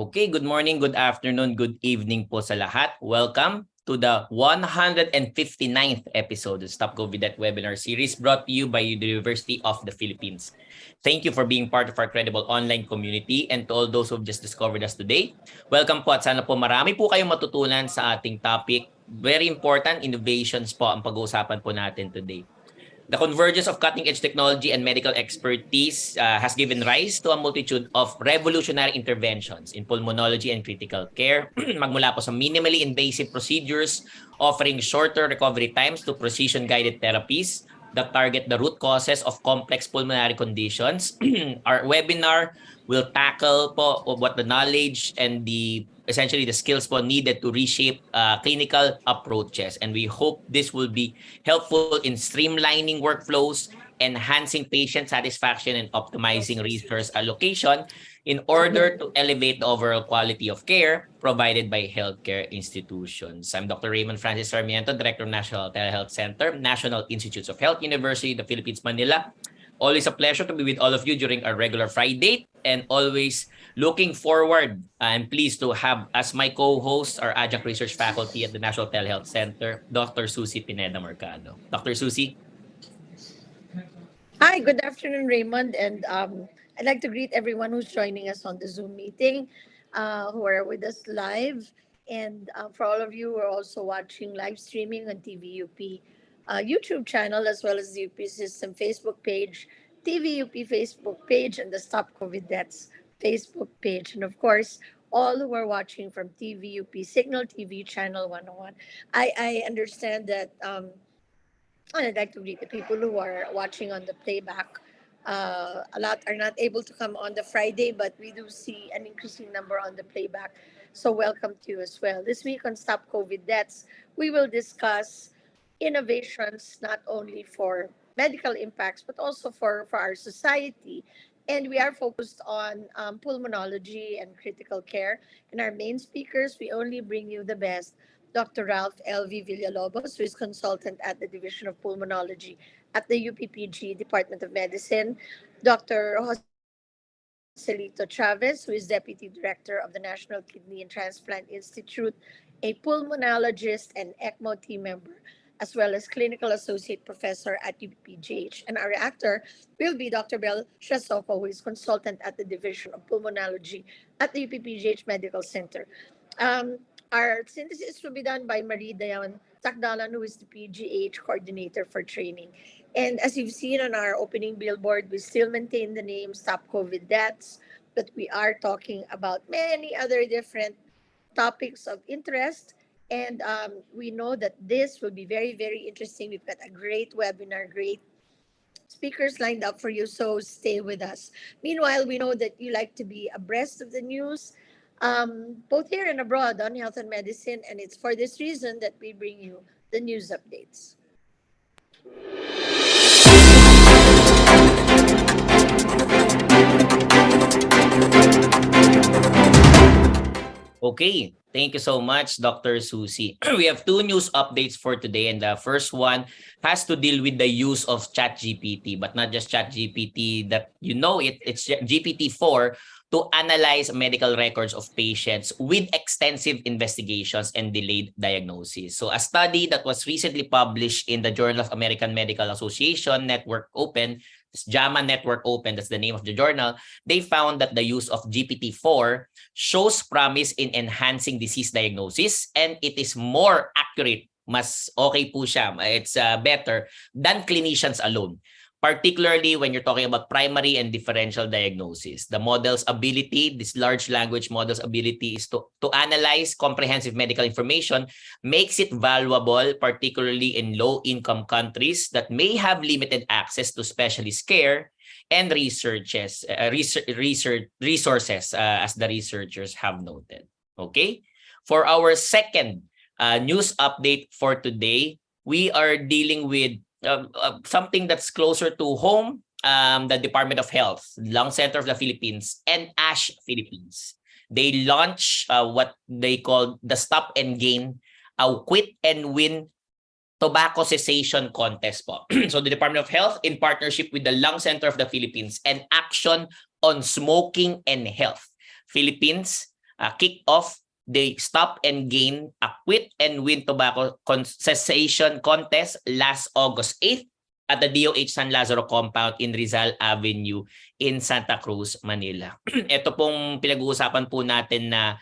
Okay, good morning, good afternoon, good evening po sa lahat. Welcome to the 159th episode of Stop COVID webinar series brought to you by the University of the Philippines. Thank you for being part of our credible online community, and to all those who have just discovered us today, welcome po at sana po marami po kayong matutunan sa ating topic. Very important innovations po ang pag-uusapan po natin today. The convergence of cutting-edge technology and medical expertise has given rise to a multitude of revolutionary interventions in pulmonology and critical care, magmula po sa minimally invasive procedures offering shorter recovery times to precision-guided therapies that target the root causes of complex pulmonary conditions. Our webinar will tackle po what the knowledge and essentially the skills po needed to reshape clinical approaches. And we hope this will be helpful in streamlining workflows, enhancing patient satisfaction, and optimizing resource allocation in order to elevate the overall quality of care provided by healthcare institutions. I'm Dr. Raymond Francis Sarmiento, Director of National Telehealth Center, National Institutes of Health, University of the Philippines, Manila. Always a pleasure to be with all of you during our regular Friday, and always looking forward and pleased to have as my co-host our adjunct research faculty at the National Telehealth Center, Dr. Susie Pineda Mercado. Dr. Susie? Hi, good afternoon, Raymond. And I'd like to greet everyone who's joining us on the Zoom meeting, who are with us live. And for all of you who are also watching live streaming on TVUP YouTube channel, as well as the UP System Facebook page, TVUP Facebook page, and the Stop COVID Deaths Facebook page. And of course, all who are watching from TVUP Signal TV Channel 101. I understand that, and I'd like to greet the people who are watching on the playback. A lot are not able to come on the Friday, but we do see an increasing number on the playback. So welcome to you as well. This week on Stop COVID Deaths, we will discuss innovations not only for medical impacts, but also for our society. And we are focused on pulmonology and critical care. And our main speakers, we only bring you the best. Dr. Ralph L.V. Villalobos, who is consultant at the Division of Pulmonology at the UPPG Department of Medicine. Dr. Joselito Chavez, who is Deputy Director of the National Kidney and Transplant Institute, a pulmonologist and ECMO team member, as well as Clinical Associate Professor at UPPGH. And our actor will be Dr. Bel Shasoko, who is Consultant at the Division of Pulmonology at the UPPGH Medical Center. Our synthesis will be done by Marie Dayan Takdalan, who is the PGH Coordinator for Training. And as you've seen on our opening billboard, we still maintain the name Stop COVID Deaths, but we are talking about many other different topics of interest. And we know that this will be very, very interesting. We've got a great webinar, great speakers lined up for you, so stay with us. Meanwhile, we know that you like to be abreast of the news, both here and abroad on health and medicine, and it's for this reason that we bring you the news updates. Okay, thank you so much, Dr. Susie. We have two news updates for today, and the first one has to deal with the use of ChatGPT, but not just ChatGPT that you know it's GPT-4 to analyze medical records of patients with extensive investigations and delayed diagnosis. So a study that was recently published in the Journal of American Medical Association Network Open, JAMA Network Open, that's the name of the journal, they found that the use of GPT-4 shows promise in enhancing disease diagnosis, and it is more accurate, mas okay po siya, it's better than clinicians alone, particularly when you're talking about primary and differential diagnosis. The model's ability, this large language model's ability is to analyze comprehensive medical information makes it valuable, particularly in low-income countries that may have limited access to specialist care and resources, as the researchers have noted. Okay? For our second news update for today, we are dealing with something that's closer to home, the Department of Health, Lung Center of the Philippines, and ASH Philippines. They launch what they call the Stop and Gain, a Quit and Win Tobacco Cessation Contest po. So the Department of Health, in partnership with the Lung Center of the Philippines and Action on Smoking and Health Philippines, kicked off the Stop and Gain a Quit and Win Tobacco Cessation Contest last August 8th at the DOH San Lazaro Compound in Rizal Avenue in Santa Cruz, Manila. Ito pong pinag-uusapan po natin na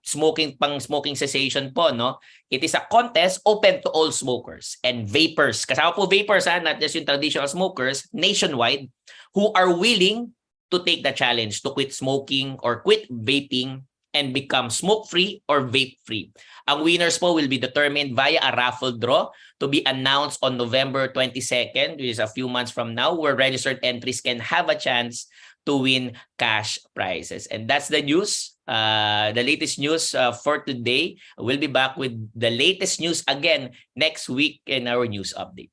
smoking cessation po, no? It is a contest open to all smokers and vapers. Kasama po vapers, not just yung traditional smokers nationwide who are willing to take the challenge to quit smoking or quit vaping and become smoke-free or vape-free. Ang winners po will be determined via a raffle draw to be announced on November 22nd, which is a few months from now, where registered entries can have a chance to win cash prizes. And that's the news, the latest news for today. We'll be back with the latest news again next week in our news update.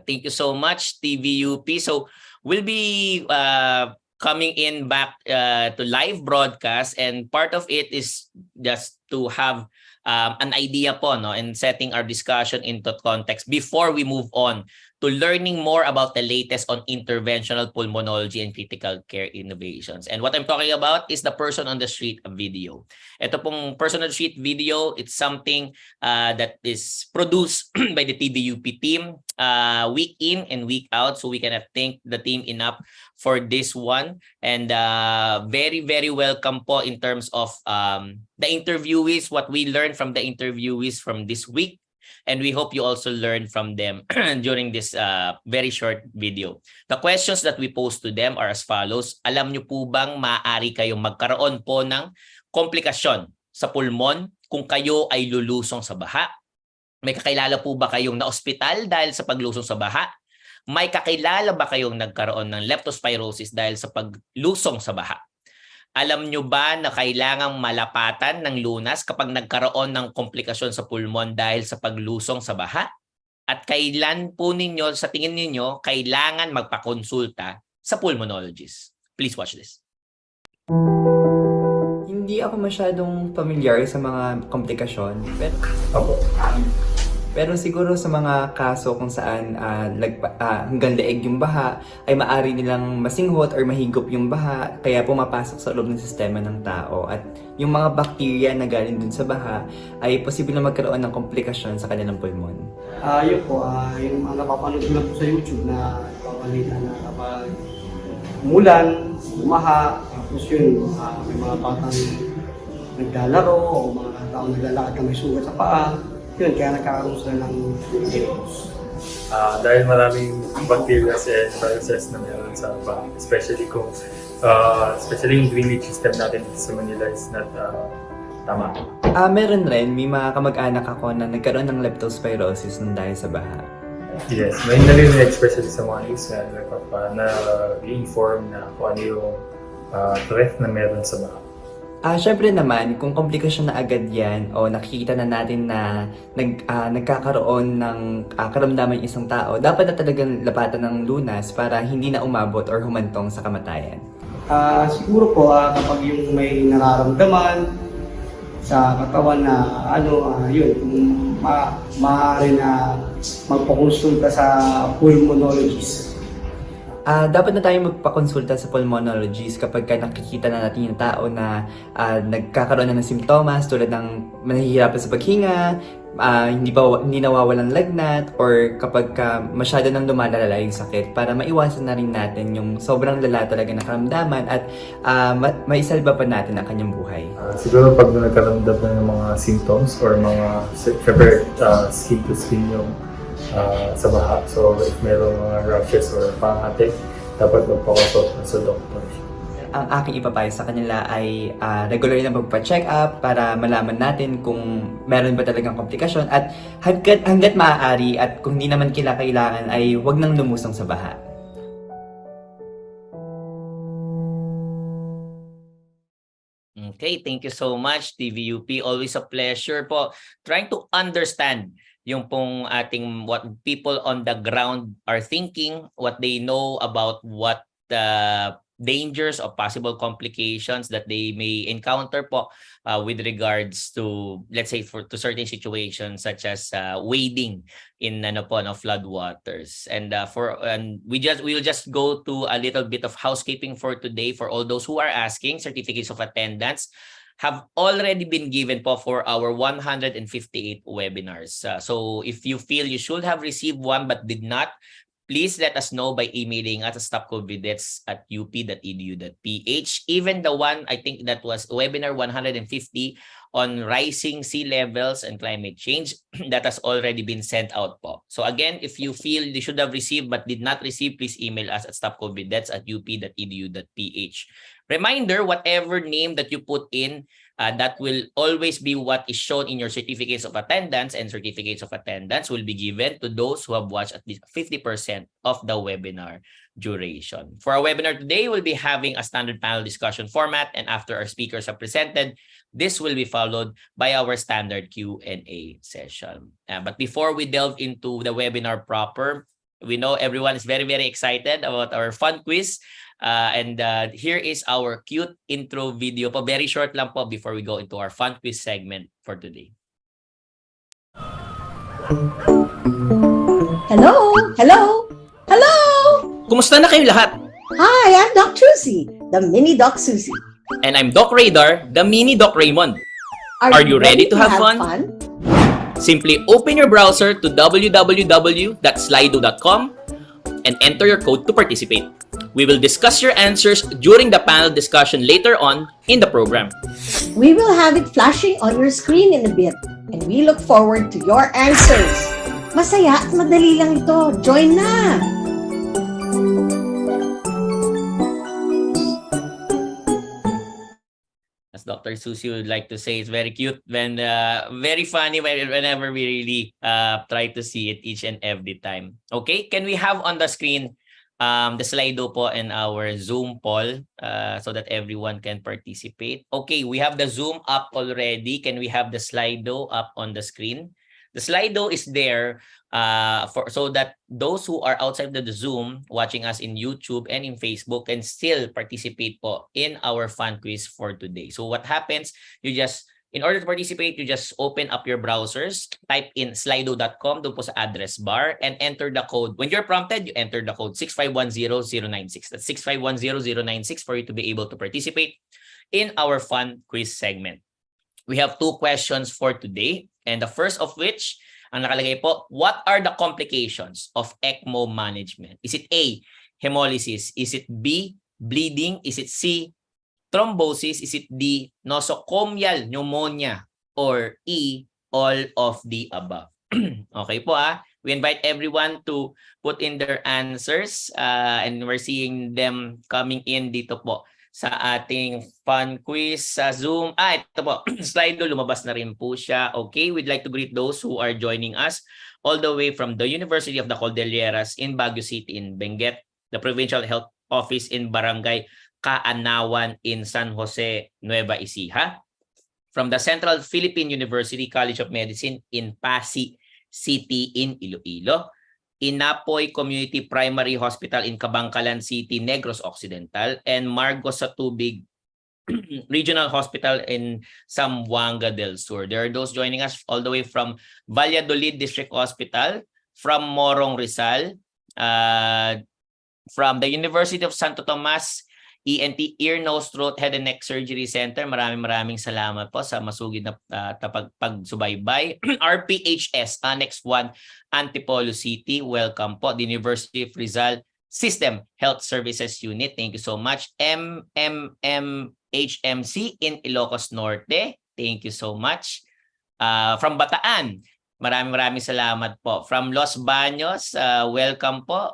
Thank you so much, TVUP. So we'll be coming in back to live broadcast, and part of it is just to have an idea po, no, and setting our discussion into context before we move on to learning more about the latest on interventional pulmonology and critical care innovations. And what I'm talking about is the person on the street video. Ito pong person on the street video, it's something that is produced by the TVUP team week in and week out. So we cannot thank the team enough for this one. And very, very welcome po in terms of the interviewees, what we learned from the interviewees from this week. And we hope you also learn from them during this very short video. The questions that we pose to them are as follows. Alam nyo po bang maaari kayong magkaroon po ng komplikasyon sa pulmon kung kayo ay lulusong sa baha? May kakilala po ba kayong na-ospital dahil sa paglusong sa baha? May kakilala ba kayong nagkaroon ng leptospirosis dahil sa paglusong sa baha? Alam nyo ba na kailangang malapatan ng lunas kapag nagkaroon ng komplikasyon sa pulmon dahil sa paglusong sa baha? At kailan po ninyo, sa tingin ninyo, kailangan magpakonsulta sa pulmonologist? Please watch this. Hindi ako masyadong familiar sa mga komplikasyon. Pero siguro sa mga kaso kung saan hanggang leeg yung baha, ay maaari nilang masinghot or mahigop yung baha, kaya pumapasok sa loob ng sistema ng tao. At yung mga bakterya na galing dun sa baha ay posible na magkaroon ng komplikasyon sa kanilang pulmon. Yun po, yung mga napapanood ko lang po sa YouTube na papalita na kapag umulan, umaha, tapos yun, may mga batang naglalaro o mga taong naglalakad na may sugat sa paa. Yun, kaya nagkakaroon sila ng virus. Dahil maraming bacteria and viruses na meron sa baha, especially yung drainage system natin dito sa Manila is not tama. Meron rin, may mga kamag-anak ako na nagkaroon ng leptospirosis nung dahil sa baha. Yes, may narinig especially sa mga news na i-inform na kung ano yung threat na meron sa baha. Siyempre naman, kung komplikasyon na agad yan o nakikita na natin na nagkakaroon ng karamdaman isang tao, dapat na talagang lapatan ng lunas para hindi na umabot or humantong sa kamatayan. Siguro po kapag yung may nararamdaman sa katawan na yun, kung maaari na magpakonsulta sa pulmonologist. Dapat na tayo magpakonsulta sa pulmonologist kapag nakikita na natin yung tao na nagkakaroon na ng simptomas tulad ng nahihirapan sa paghinga, hindi nawawalang lagnat, or kapag masyado nang lumalala yung sakit, para maiwasan na rin natin yung sobrang lala talaga na karamdaman at maisalba pa natin ang kanyang buhay. Siguro pag nagkaramdam ng mga symptoms or mga skin to skin yung sa baha. So if mayroong mga rashes or pangate, dapat magpakonsult sa doktor. Ang aking ipapayo sa kanila ay regular na magpa-check up para malaman natin kung meron ba talagang komplikasyon, at hanggat maaari at kung hindi naman kailangan ay huwag nang lumusong sa baha. Okay, thank you so much, TVUP. Always a pleasure po trying to understand yung pong ating what people on the ground are thinking, what they know about what dangers of possible complications that they may encounter po with regards to, let's say, to certain situations such as wading in flood waters. And we will just go to a little bit of housekeeping for today. For all those who are asking, certificates of attendance have already been given po for our 158 webinars. So if you feel you should have received one but did not, please let us know by emailing us at stopcoviddeaths@up.edu.ph. Even the one, I think that was webinar 150 on rising sea levels and climate change, that has already been sent out po. So again, if you feel you should have received but did not receive, please email us at stopcoviddeaths@up.edu.ph. Reminder, whatever name that you put in, that will always be what is shown in your certificates of attendance, and certificates of attendance will be given to those who have watched at least 50% of the webinar duration. For our webinar today, we'll be having a standard panel discussion format, and after our speakers have presented, this will be followed by our standard Q&A session. But before we delve into the webinar proper, we know everyone is very, very excited about our fun quiz. And here is our cute intro video po. Very short lang po before we go into our fun quiz segment for today. Hello? Hello? Hello? Kumusta na kayo lahat? Hi, I'm Doc Trucy, the mini Doc Susie. And I'm Doc Radar, the mini Doc Raymond. Are you ready to have fun? Simply open your browser to www.slido.com and enter your code to participate. We will discuss your answers during the panel discussion later on in the program. We will have it flashing on your screen in a bit, and we look forward to your answers. Masaya at madali lang ito. Join na! As Dr. Susie would like to say, it's very cute and very funny whenever we really try to see it each and every time. Okay, can we have on the screen the Slido po and our Zoom poll so that everyone can participate? Okay, we have the Zoom up already. Can we have the Slido up on the screen? The Slido is there so that those who are outside of the Zoom watching us in YouTube and in Facebook can still participate po in our fun quiz for today. So what happens, in order to participate, you just open up your browsers, type in slido.com doon po sa address bar, and enter the code. When you're prompted, you enter the code 6510096. That's 6510096 for you to be able to participate in our fun quiz segment. We have 2 questions for today, and the first of which, ang nakalagay po, what are the complications of ECMO management? Is it A, hemolysis? Is it B, bleeding? Is it C, thrombosis? Is it D, nosocomial pneumonia? Or E, all of the above? Okay po we invite everyone to put in their answers and we're seeing them coming in dito po sa ating fun quiz sa Zoom. Ito po, Slido, lumabas na rin po siya. Okay, we'd like to greet those who are joining us all the way from the University of the Cordilleras in Baguio City in Benguet, the Provincial Health Office in Barangay Kaanawan in San Jose, Nueva Ecija, from the Central Philippine University College of Medicine in Pasig City in Iloilo, Inapoy Community Primary Hospital in Cabangcalan City, Negros Occidental, and Margos sa Tubig Regional Hospital in Zamboanga del Sur. There are those joining us all the way from Valladolid District Hospital, from Morong Rizal, from the University of Santo Tomas ENT, Ear, Nose, Throat, Head and Neck Surgery Center. Maraming salamat po sa masugid na pagsubaybay. RPHS, Annex 1, Antipolo City. Welcome po. The University of Rizal System Health Services Unit. Thank you so much. MMMHMC in Ilocos Norte. Thank you so much. From Bataan, maraming salamat po. From Los Baños, welcome po.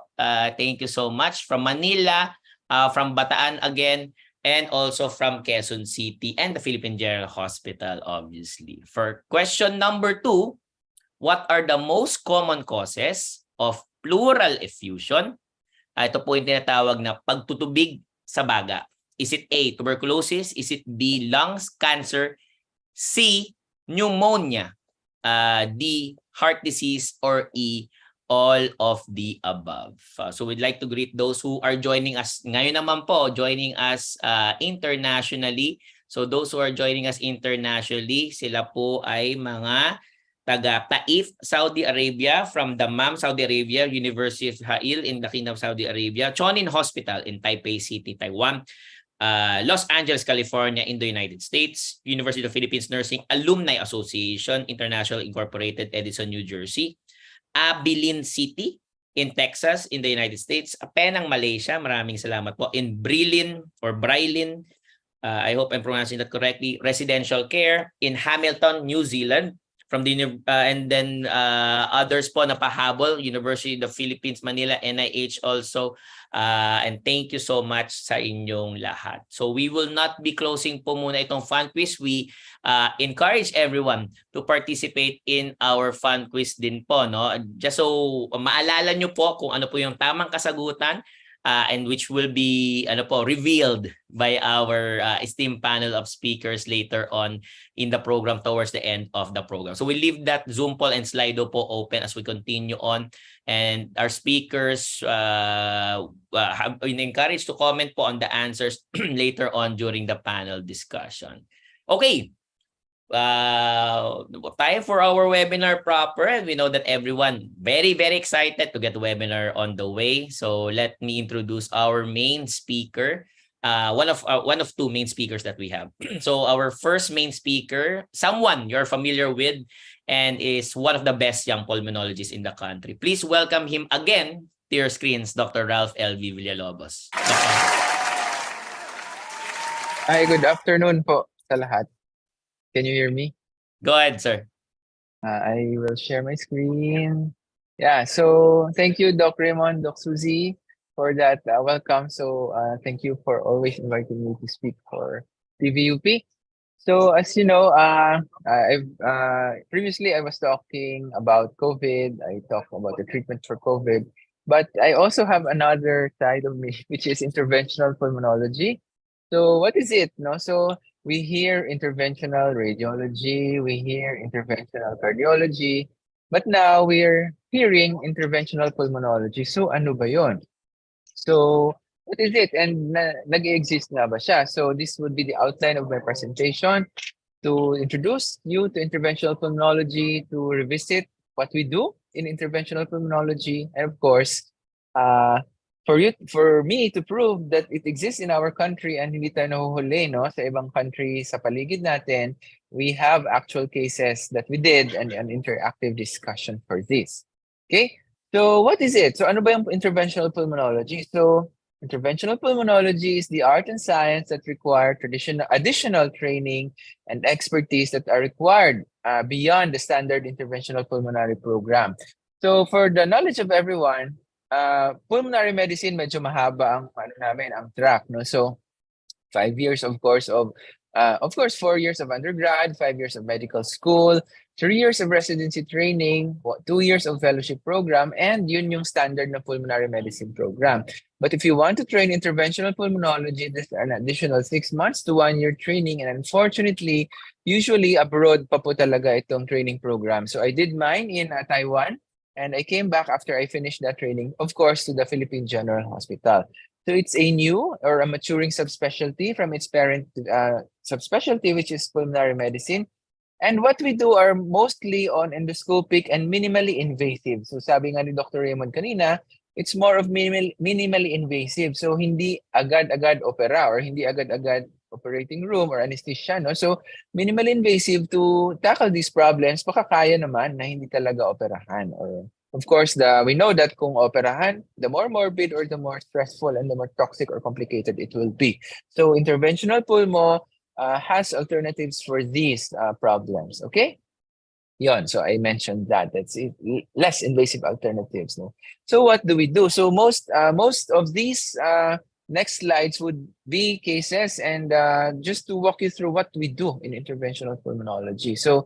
Thank you so much. From Manila, from Bataan again, and also from Quezon City and the Philippine General Hospital, obviously. For question number 2, what are the most common causes of pleural effusion? Ito po yung tinatawag na pagtutubig sa baga. Is it A, tuberculosis? Is it B, lungs, cancer? C, pneumonia? D, heart disease? Or E, all of the above. So we'd like to greet those who are joining us ngayon naman po, joining us internationally. So those who are joining us internationally, sila po ay mga taga Taif, Saudi Arabia, from Dammam, Saudi Arabia, University of Ha'il in the Kingdom of Saudi Arabia, Chonin Hospital in Taipei City, Taiwan, Los Angeles, California in the United States, University of the Philippines Nursing Alumni Association, International Incorporated, Edison, New Jersey, Abilene City in Texas in the United States, Penang, Malaysia, maraming salamat po, in Brilin or Brilin, I hope I'm pronouncing that correctly, Residential Care in Hamilton, New Zealand, from the and then others po na pahabol, University of the Philippines Manila, NIH also, and thank you so much sa inyong lahat. So we will not be closing po muna itong fun quiz. We encourage everyone to participate in our fun quiz din po, no? Just so maalala nyo po kung ano po yung tamang kasagutan, and which will be revealed by our esteemed panel of speakers later on in the program towards the end of the program. So we leave that Zoom poll and Slido po open as we continue on, and our speakers have been encouraged to comment po on the answers later on during the panel discussion. Okay. Time for our webinar proper, and we know that everyone very excited to get the webinar on the way. So let me introduce our main speaker, one of two main speakers that we have. So our first main speaker, someone you're familiar with and is one of the best young pulmonologists in the country. Please welcome him again to your screens, Dr. Ralph L.V. Villalobos. Hi, good afternoon po sa lahat. Can you hear me? Go ahead, sir. I will share my screen. Yeah, so thank you, Doc Raymond, Doc Suzy, for that welcome. So thank you for always inviting me to speak for TVUP. So as you know, previously I was talking about COVID. I talked about the treatment for COVID, but I also have another side of me, which is interventional pulmonology. So what is it? No, so we hear interventional radiology, we hear interventional cardiology, but now we're hearing interventional pulmonology. So ano ba yun? So what is it? And nag-exist na ba siya? So this would be the outline of my presentation to introduce you to interventional pulmonology, to revisit what we do in interventional pulmonology, and of course, for me to prove that it exists in our country and hindi tayo nahuhuli, no, sa ibang country sa paligid natin, we have actual cases that we did and an interactive discussion for this. Okay? So what is it? So ano ba yung interventional pulmonology? So interventional pulmonology is the art and science that require additional training and expertise that are required beyond the standard interventional pulmonary program. So for the knowledge of everyone, pulmonary medicine medyo mahaba ang track, no? So 5 years of course 4 years of undergrad, 5 years of medical school, 3 years of residency training, 2 years of fellowship program, and yun yung standard na pulmonary medicine program. But if you want to train interventional pulmonology, there's an additional 6 months to 1 year training, and unfortunately, usually abroad pa po talaga itong training program. So I did mine in Taiwan. And I came back after I finished that training, of course, to the Philippine General Hospital. So it's a new or a maturing subspecialty from its parent subspecialty, which is pulmonary medicine. And what we do are mostly on endoscopic and minimally invasive. So sabi nga ni Dr. Raymond kanina, it's more of minimally invasive. So hindi agad-agad opera or hindi agad-agad operating room or anesthesia, no? So minimally invasive to tackle these problems, baka kaya naman na hindi talaga operahan. Or of course, we know that kung operahan, the more morbid or the more stressful and the more toxic or complicated it will be. So interventional pulmo has alternatives for these problems. Okay? Yon, so I mentioned that. That's it, less invasive alternatives. No? So what do we do? So most of these next slides would be cases, and just to walk you through what we do in interventional pulmonology. So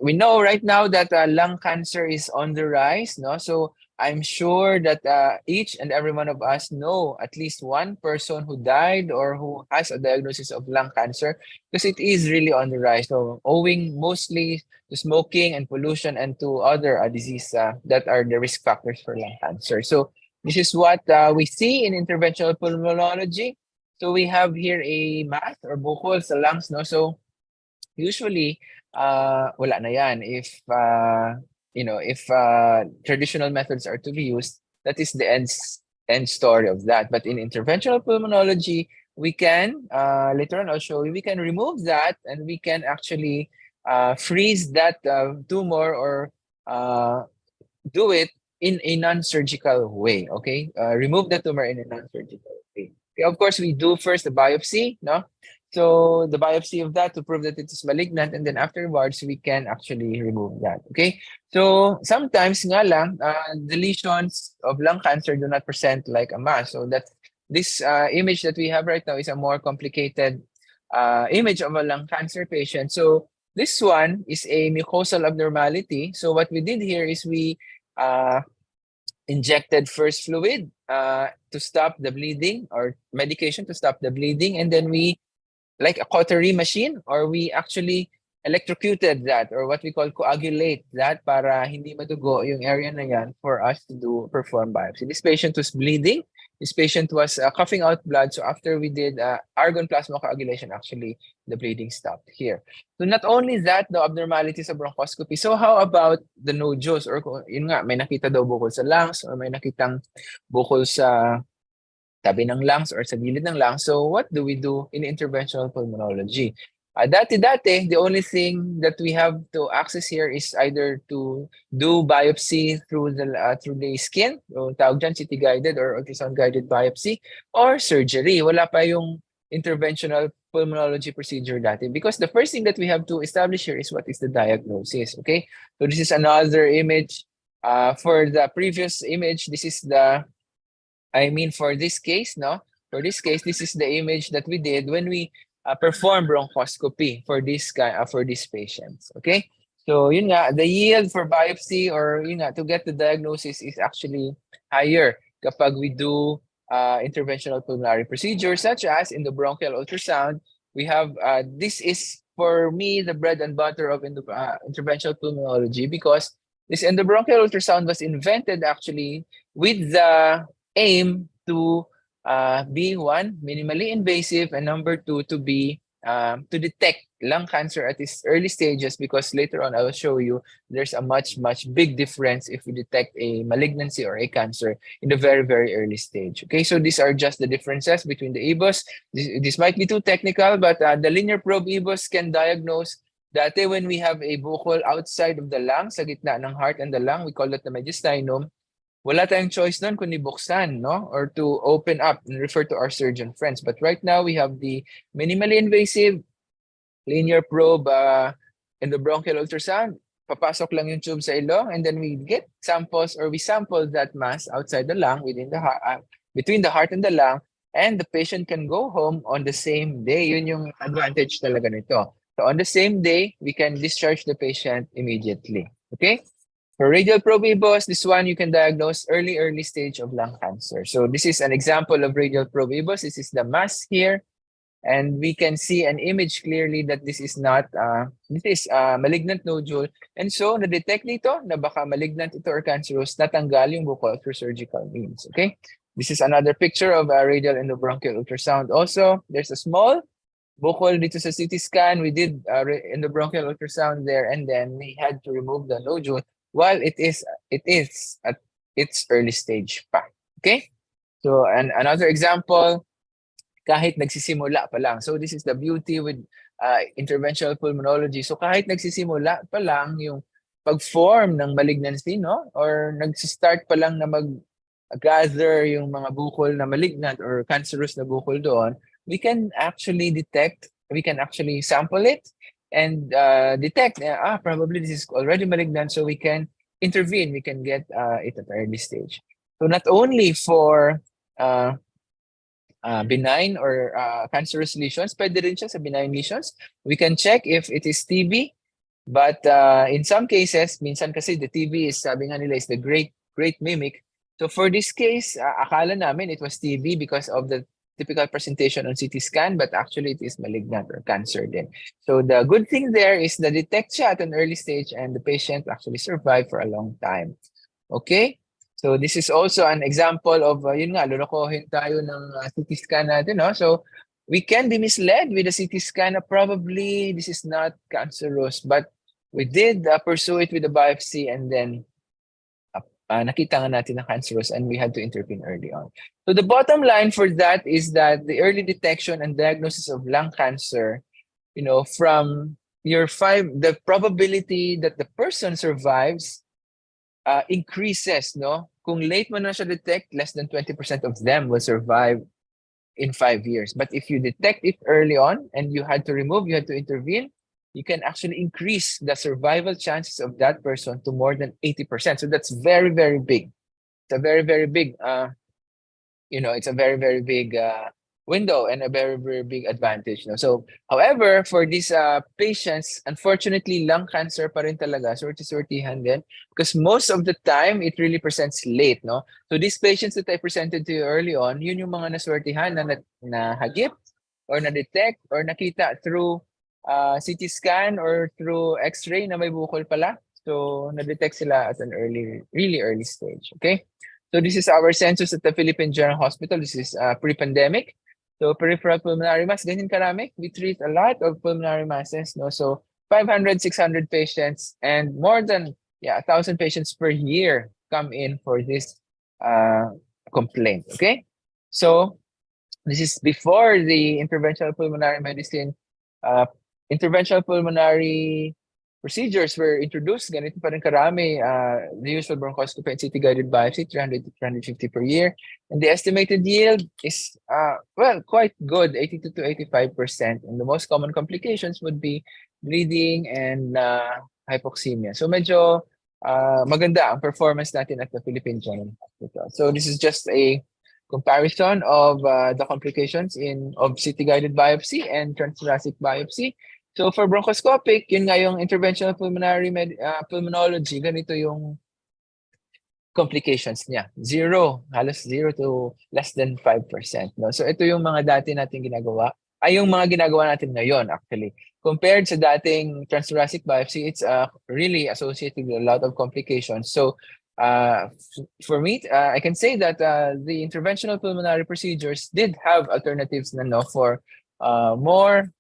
we know right now that lung cancer is on the rise. No, so I'm sure that each and every one of us know at least one person who died or who has a diagnosis of lung cancer, because it is really on the rise. So owing mostly to smoking and pollution and to other diseases that are the risk factors for lung cancer. So this is what we see in interventional pulmonology. So we have here a mass or bukol sa lungs, no? So usually, wala na yan. If traditional methods are to be used, that is the end story of that. But in interventional pulmonology, we can later on I'll show you, we can remove that and we can actually freeze that tumor or do it in a non-surgical way. Okay, remove the tumor in a non-surgical way. Okay, of course, we do first the biopsy, no? So the biopsy of that to prove that it is malignant, and then afterwards we can actually remove that. Okay, so sometimes nga lang, the lesions of lung cancer do not present like a mass. So that this image that we have right now is a more complicated image of a lung cancer patient. So this one is a mucosal abnormality. So what we did here is we injected first fluid to stop the bleeding, or medication to stop the bleeding, and then we, like a cautery machine, or we actually electrocuted that, or what we call coagulate that, para hindi madugo yung area na yan for us to perform biopsy. This patient was bleeding. This patient was coughing out blood. So after we did argon plasma coagulation, actually the bleeding stopped here. So not only that, the abnormalities of bronchoscopy. So how about the nodules, or yun nga, may nakita daw bukol sa lungs, or may nakitang bukol sa tabi ng lungs or sa gilid ng lungs. So what do we do in interventional pulmonology? Dati, the only thing that we have to access here is either to do biopsy through the skin, o tawag dyan, CT guided or ultrasound guided biopsy, or surgery. Wala pa yung interventional pulmonology procedure dati, because the first thing that we have to establish here is what is the diagnosis. Okay, so this is another image. For the previous image, this is for this case, no? For this case, this is the image that we did when we performed bronchoscopy for these patients. Okay, so yun nga, the yield for biopsy, or yun nga, to get the diagnosis is actually higher kapag we do interventional pulmonary procedures, such as in the bronchial ultrasound. We have this is for me the bread and butter of interventional pulmonology, because this endobronchial ultrasound was invented actually with the aim to be one, minimally invasive, and number two, to be to detect lung cancer at its early stages, because later on I will show you there's a much big difference if we detect a malignancy or a cancer in the very early stage. Okay, so these are just the differences between the EBUS. This might be too technical, but the linear probe EBUS can diagnose. Dati when we have a bukol outside of the lung, sa gitna ng heart and the lung, we call that the mediastinum. Wala tayong choice nun kundi buksan, no? Or to open up and refer to our surgeon friends. But right now, we have the minimally invasive linear probe in the bronchial ultrasound. Papasok lang yung tube sa ilong, and then we get samples, or we sample that mass outside the lung, within the heart, between the heart and the lung, and the patient can go home on the same day. Yun yung advantage talaga nito. So on the same day, we can discharge the patient immediately. Okay? For radial probe EBUS, this one you can diagnose early stage of lung cancer. So this is an example of radial probe EBUS. This is the mass here, and we can see an image clearly that this is not this is a malignant nodule. And so na-detect nito na baka malignant ito or cancerous, natanggal yung bukol through surgical means. Okay, this is another picture of a radial endobronchial ultrasound. Also, there's a small bukol dito sa CT scan. We did endobronchial ultrasound there, and then we had to remove the nodule while it is at its early stage pa. Okay? So, and another example, kahit nagsisimula pa lang. So, this is the beauty with interventional pulmonology. So, kahit nagsisimula pa lang yung pag-form ng malignancy, no? Or nagsistart pa lang na mag-gather yung mga bukol na malignant or cancerous na bukol doon, we can actually sample it, and detect, probably this is already malignant, so we can intervene, we can get it at early stage. So not only for benign or cancerous lesions, pwede rin siya sa benign lesions. We can check if it is TB, but in some cases, minsan kasi the TB is, sabi nga nila, is the great great mimic. So for this case, akala namin it was TB because of the typical presentation on CT scan, but actually it is malignant or cancer then. So the good thing there is na detect siya at an early stage and the patient actually survived for a long time. Okay? So this is also an example of, yun nga, lulukohin tayo ng CT scan natin, no? So we can be misled with a CT scan na probably this is not cancerous, but we did pursue it with a biopsy and then nakita nga natin na cancerous and we had to intervene early on. So the bottom line for that is that the early detection and diagnosis of lung cancer, you know, from the probability that the person survives increases, no? Kung late mo na siya detect, less than 20% of them will survive in 5 years. But if you detect it early on and you had to intervene, you can actually increase the survival chances of that person to more than 80%. So that's very, very big. It's a very, very big, it's a very, very big window and a very, very big advantage. No? So, however, for these patients, unfortunately, lung cancer pa rin talaga, sortihan din, because most of the time, it really presents late. No? So these patients that I presented to you early on, yun yung mga naswertihan na hagip or na-detect or nakita through CT scan or through X-ray na may bukol pala. So, na-detect sila at an really early stage. Okay? So, this is our census at the Philippine General Hospital. This is pre-pandemic. So, peripheral pulmonary mass, ganyan karami. We treat a lot of pulmonary masses. No? So, 500, 600 patients and more than 1,000 patients per year come in for this complaint. Okay? So, this is before the interventional pulmonary medicine interventional pulmonary procedures were introduced. Ganito pa rin karami. The usual bronchoscopy and CT-guided biopsy, 300 to 350 per year. And the estimated yield is, quite good, 82 to 85%. And the most common complications would be bleeding and hypoxemia. So medyo maganda ang performance natin at the Philippine General Hospital. So this is just a comparison of the complications of CT-guided biopsy and transthoracic biopsy. So for bronchoscopic, yun nga yung interventional pulmonology, ganito yung complications niya. Halos 0 to less than 5%. No? So ito yung mga dati natin ginagawa. Yung mga ginagawa natin ngayon actually. Compared sa dating transthoracic biopsy, it's really associated with a lot of complications. So for me, I can say that the interventional pulmonary procedures did have alternatives for more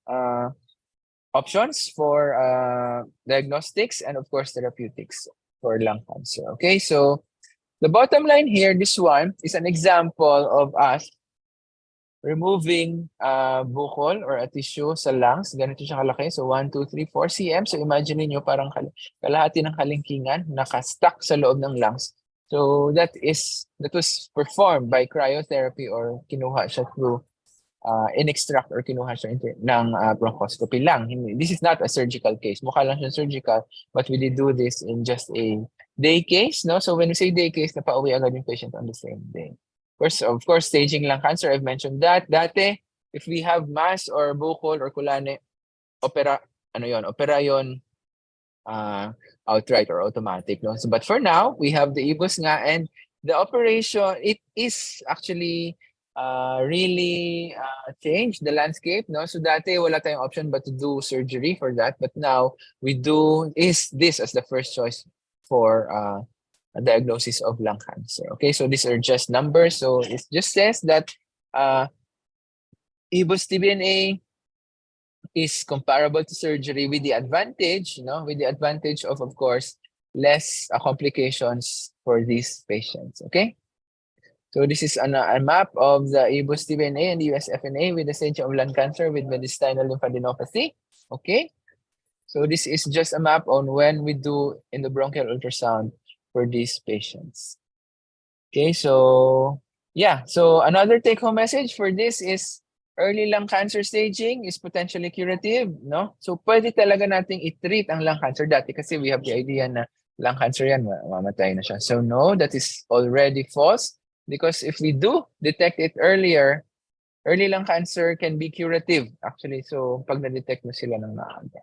options for diagnostics and of course therapeutics for lung cancer. Okay, so the bottom line here, this one is an example of us removing buccal or a tissue sa lungs. Ganito siya kalaki. So 1, 2, 3, 4 cm. So imagine niyo parang kalahati ng kalingkingan naka-stuck sa loob ng lungs. So that was performed by cryotherapy or kinuha siya through in-extract or kinuha siya ng bronchoscopy lang. This is not a surgical case. Mukha lang siya surgical, but we did do this in just a day case. No? So when we say day case, napauwi agad yung patient on the same day. Of course, staging lung cancer, I've mentioned that. Dati, if we have mass or buccal or kulane, opera yon outright or automatic. No? So, but for now, we have the IBUS nga, and the operation, it is actually really changed the landscape. No? So dati, wala tayong option but to do surgery for that. But now, we do this as the first choice for a diagnosis of lung cancer. Okay, so these are just numbers. So it just says that IBUS TBNA is comparable to surgery with the advantage, of course, less complications for these patients. Okay, so this is a map of the IBUS TBNA and the USFNA with the stage of lung cancer with mediastinal lymphadenopathy. Okay, so this is just a map on when we do endobronchial ultrasound for these patients. Okay, so so another take-home message for this is early lung cancer staging is potentially curative, no? So pwede talaga nating i-treat ang lung cancer dati kasi we have the idea na lung cancer yan, mamatay na siya. So no, that is already false because if we do detect it earlier, early lung cancer can be curative actually. So pag na-detect mo sila ng maaga.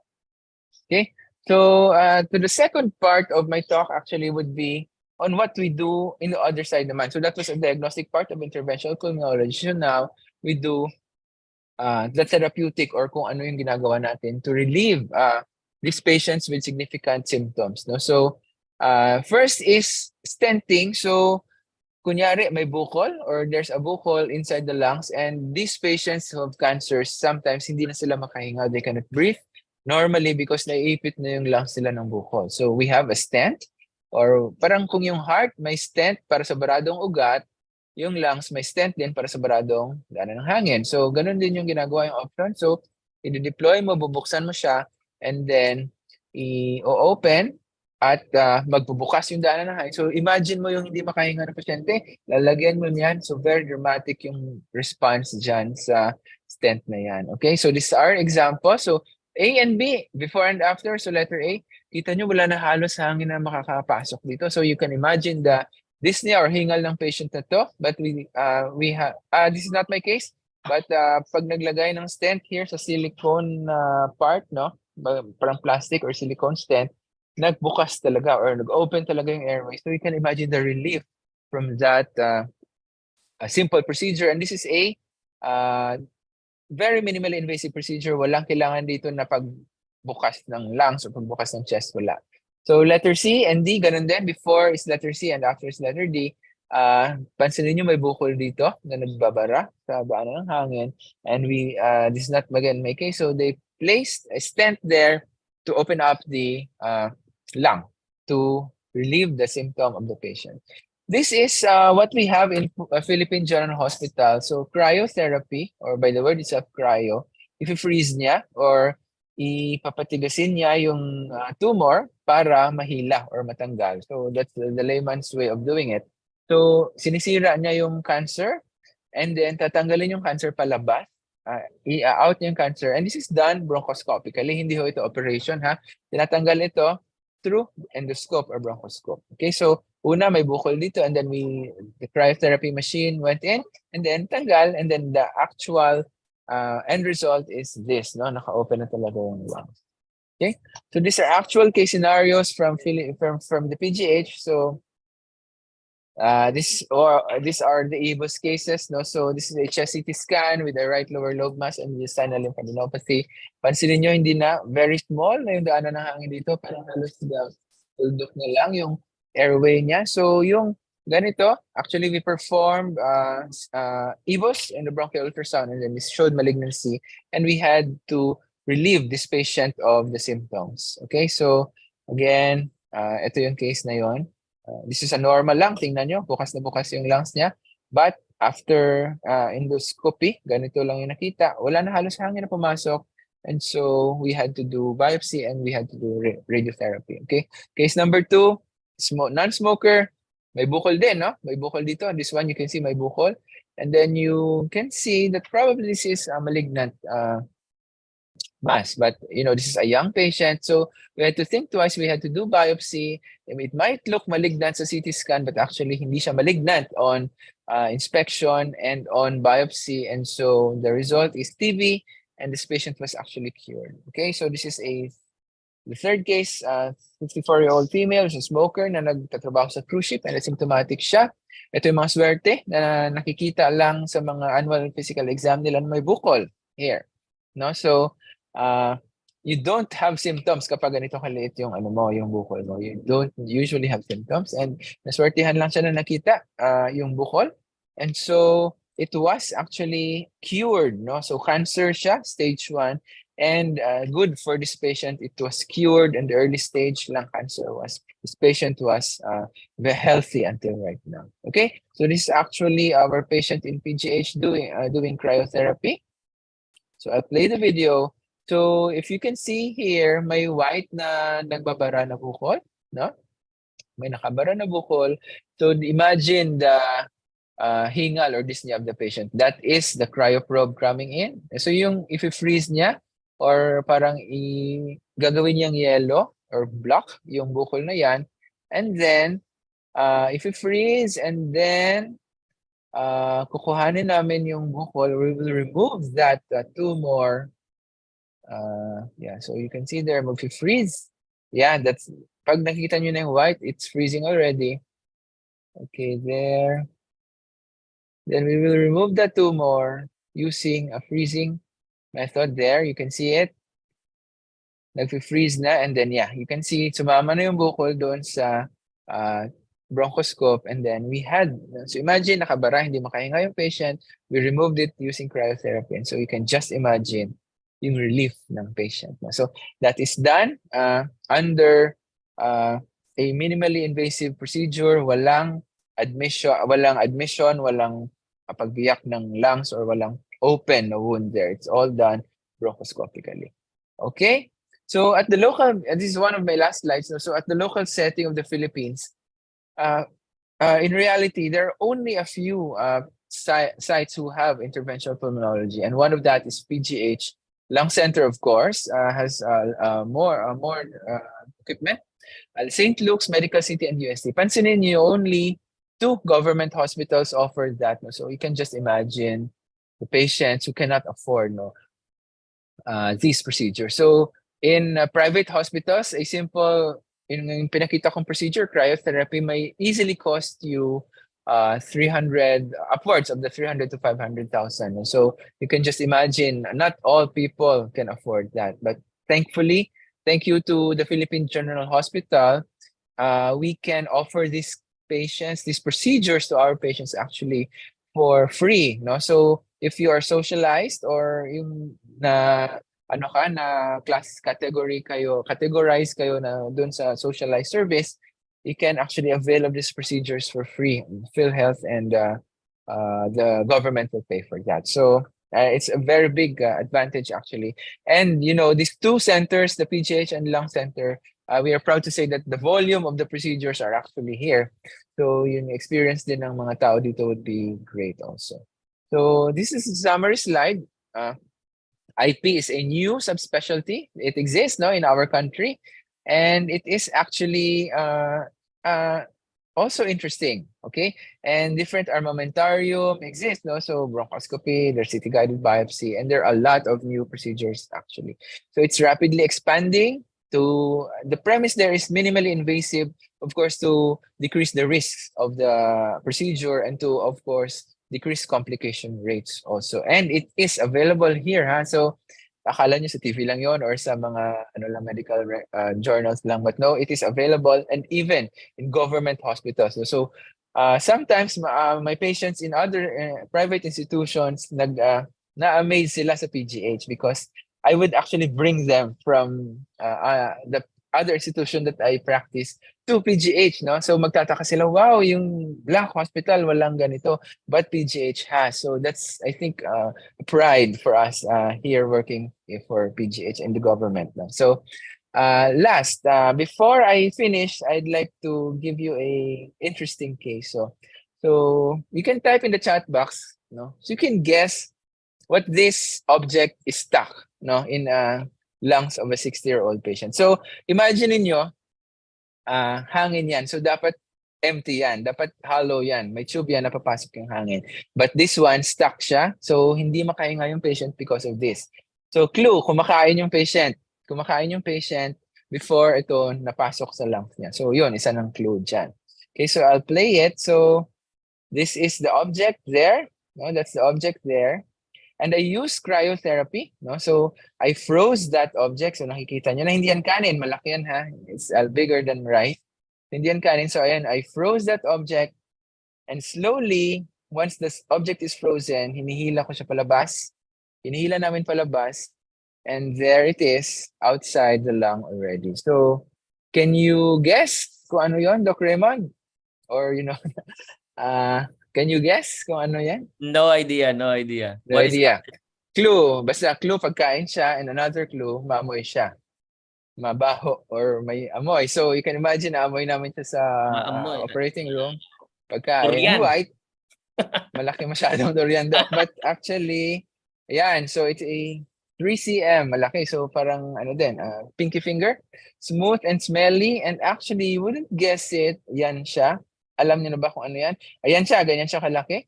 Okay? So to the second part of my talk actually would be on what we do in the other side naman. So that was a diagnostic part of interventional pulmonology. So now we do the therapeutic or kung ano yung ginagawa natin to relieve these patients with significant symptoms. No? So first is stenting. So kunyari may bukol or there's a bukol inside the lungs, and these patients who have cancers, sometimes hindi na sila makahinga, they cannot breathe normally because naiipit na yung lungs nila ng bukol. So we have a stent, or parang kung yung heart may stent para sa baradong ugat, yung lungs may stent din para sa baradong daanan ng hangin. So ganun din yung ginagawa yung option. So i-deploy mo, bubuksan mo siya, and then i-open at magbubukas yung daanan ng hangin. So imagine mo yung hindi makahinga na pasyente, lalagyan mo niyan. So very dramatic yung response dyan sa stent na yan. Okay, so these are examples. So A and B, before and after. So letter A, kita nyo wala na halos hangin na makakapasok dito. So you can imagine the dyspnea or hingal ng patient na to. But we have, this is not my case, but pag naglagay ng stent here sa silicone part, no, parang plastic or silicone stent, nagbukas talaga or nag-open talaga yung airway. So you can imagine the relief from that simple procedure. And this is a very minimally invasive procedure. Walang kailangan dito na pagbukas ng lungs or pagbukas ng chest, wala. So letter C and D, ganun din. Before is letter C and after is letter D. Pansinin nyo may bukol dito na nagbabara sa daanan ng hangin. And this is not again my case. So they placed a stent there to open up the lung to relieve the symptom of the patient. This is what we have in Philippine General Hospital. So cryotherapy, or by the word itself, cryo, if you freeze niya or ipapatigasin niya yung tumor para mahila or matanggal. So that's the layman's way of doing it. So sinisira niya yung cancer, and then tatanggalin yung cancer palabas. I-out niya yung cancer. And this is done bronchoscopically. Hindi ho ito operation, ha? Tinatanggal ito through endoscope or bronchoscope. Okay, so una may bukol dito, and then the cryotherapy machine went in, and then tanggal, and then the actual end result is this, no? Naka-open na talaga yung lungs. Okay, so these are actual case scenarios from the PGH. So these are the EBUS cases, no? So this is a chest CT scan with the right lower lobe mass and mediastinal lymphadenopathy. Pansinin nyo, hindi na, very small na yung daanan ng hangin dito, parang halos tuldok na lang yung airway niya. So yung ganito, actually we performed EBUS and the bronchial ultrasound, and then this showed malignancy, and we had to relieve this patient of the symptoms. Okay, so again, ito yung case na yon. This is a normal lang, tingnan nyo, bukas na bukas yung lungs niya. But after endoscopy, ganito lang yung nakita. Wala na halos hangin na pumasok. And so we had to do biopsy and we had to do radiotherapy. Okay. Case number 2, non-smoker. May bukol din, no? May bukol dito. This one, you can see may bukol. And then you can see that probably this is a malignant mass. But, this is a young patient. So we had to think twice. We had to do biopsy. It might look malignant sa CT scan, but actually hindi siya malignant on inspection and on biopsy. And so the result is TB, and this patient was actually cured. Okay, so this is the third case, 54-year-old female, a smoker na nagtatrabaho sa cruise ship and asymptomatic siya. Ito yung mga swerte na nakikita lang sa mga annual physical exam nila na may bukol here. No, so you don't have symptoms kapag ganito kaliit yung yung bukol mo. You don't usually have symptoms, and naswertihan lang siya na nakita yung bukol. And so it was actually cured, no? So cancer siya, stage 1, and good for this patient. It was cured in the early stage, lung cancer was. This patient was very healthy until right now. Okay, so this is actually our patient in PGH doing cryotherapy. So I'll play the video. So if you can see here, may white na nagbabara na bukol, no? May nakabara na bukol. So imagine the hingal or dyspnea of the patient. That is the cryoprobe coming in. So if you freeze niya, or parang gagawin niyang yellow or block yung bukol na yan, and then if you freeze and then kukuhanin namin yung bukol, we will remove that tumor. So you can see there, mag-freeze. Yeah, that's, pag nakita nyo na yung white, it's freezing already. Okay, there. Then we will remove the tumor using a freezing method there. You can see it. Nag-freeze na, and then yeah, you can see sumama na yung bukol doon sa bronchoscope, and then we had, so imagine nakabara, hindi makahinga yung patient, we removed it using cryotherapy, and so you can just imagine yung relief ng patient. So that is done under a minimally invasive procedure, walang admission, walang pagbiyak ng lungs or walang open na wound there. It's all done bronchoscopically. Okay? So at the local, this is one of my last slides. So at the local setting of the Philippines, in reality, there are only a few sites who have interventional pulmonology, and one of that is PGH Lung Center. Of course, has more equipment. St. Luke's, Medical City, and UST. Pansinin niyo, only 2 government hospitals offer that. No? So you can just imagine the patients who cannot afford these procedures. So in private hospitals, a simple, yung pinakita kong procedure, cryotherapy, may easily cost you 300, upwards of the 300 to 500,000. So you can just imagine, not all people can afford that. But thankfully, thank you to the Philippine General Hospital, we can offer these patients, these procedures to our patients actually for free. No? So if you are socialized or yung na categorize kayo na dun sa socialized service, you can actually avail of these procedures for free. PhilHealth and the government will pay for that. So it's a very big advantage actually. And you know, these 2 centers, the PGH and Lung Center, we are proud to say that the volume of the procedures are actually here. So yung experience din ng mga tao dito would be great also. So this is a summary slide. IP is a new subspecialty. It exists in our country, and it is actually also interesting. Okay, and different armamentarium exists. So bronchoscopy, there's CT guided biopsy, and there are a lot of new procedures actually. So it's rapidly expanding. The premise there is minimally invasive, of course, to decrease the risks of the procedure and to, of course, decrease complication rates also. And it is available here, so akala nyo sa TV lang yon or sa mga medical journals lang, but no, it is available and even in government hospitals. So sometimes my patients in other private institutions na-amaze sila sa PGH because I would actually bring them from the other institution that I practice to PGH, So magtataka sila, wow, yung Lung Hospital walang ganito, but PGH has. So that's, I think, pride for us here working for PGH and the government. So last, before I finish, I'd like to give you a interesting case. So you can type in the chat box, so you can guess what this object is stuck, in lungs of a 60-year-old patient. So imagine niyo, hangin yan. So dapat empty yan. Dapat hollow yan. May tube yan, napapasok yung hangin. But this one, stuck siya. So hindi makahinga yung patient because of this. So clue, kumakain yung patient. Kumakain yung patient before ito napasok sa lungs niya. So yun, isa ng clue dyan. Okay, so I'll play it. So this is the object there. That's the object there. And I use cryotherapy. So I froze that object. So nakikita nyo na hindi yan kanin. Malaki yan ha. It's bigger than rice. Hindi yan kanin. So ayan, I froze that object. And slowly, once this object is frozen, hinihila ko siya palabas. Hinihila namin palabas. And there it is, outside the lung already. So can you guess kung ano yon, Doc Raymond? Or can you guess kung ano yan? No idea, no idea. No idea. Clue. Basta clue, pagkain siya, and another clue, maamoy siya. Mabaho or may amoy. So you can imagine, naamoy namin siya sa operating room. Pagkain. Durian. White. Malaki masyadong durian, Doc. But actually, yan. So it's a 3 cm. Malaki. So parang pinky finger. Smooth and smelly. And actually, you wouldn't guess it. Yan siya. Alam niyo na ba kung ano yan? Ayan siya, ganyan siya kalaki.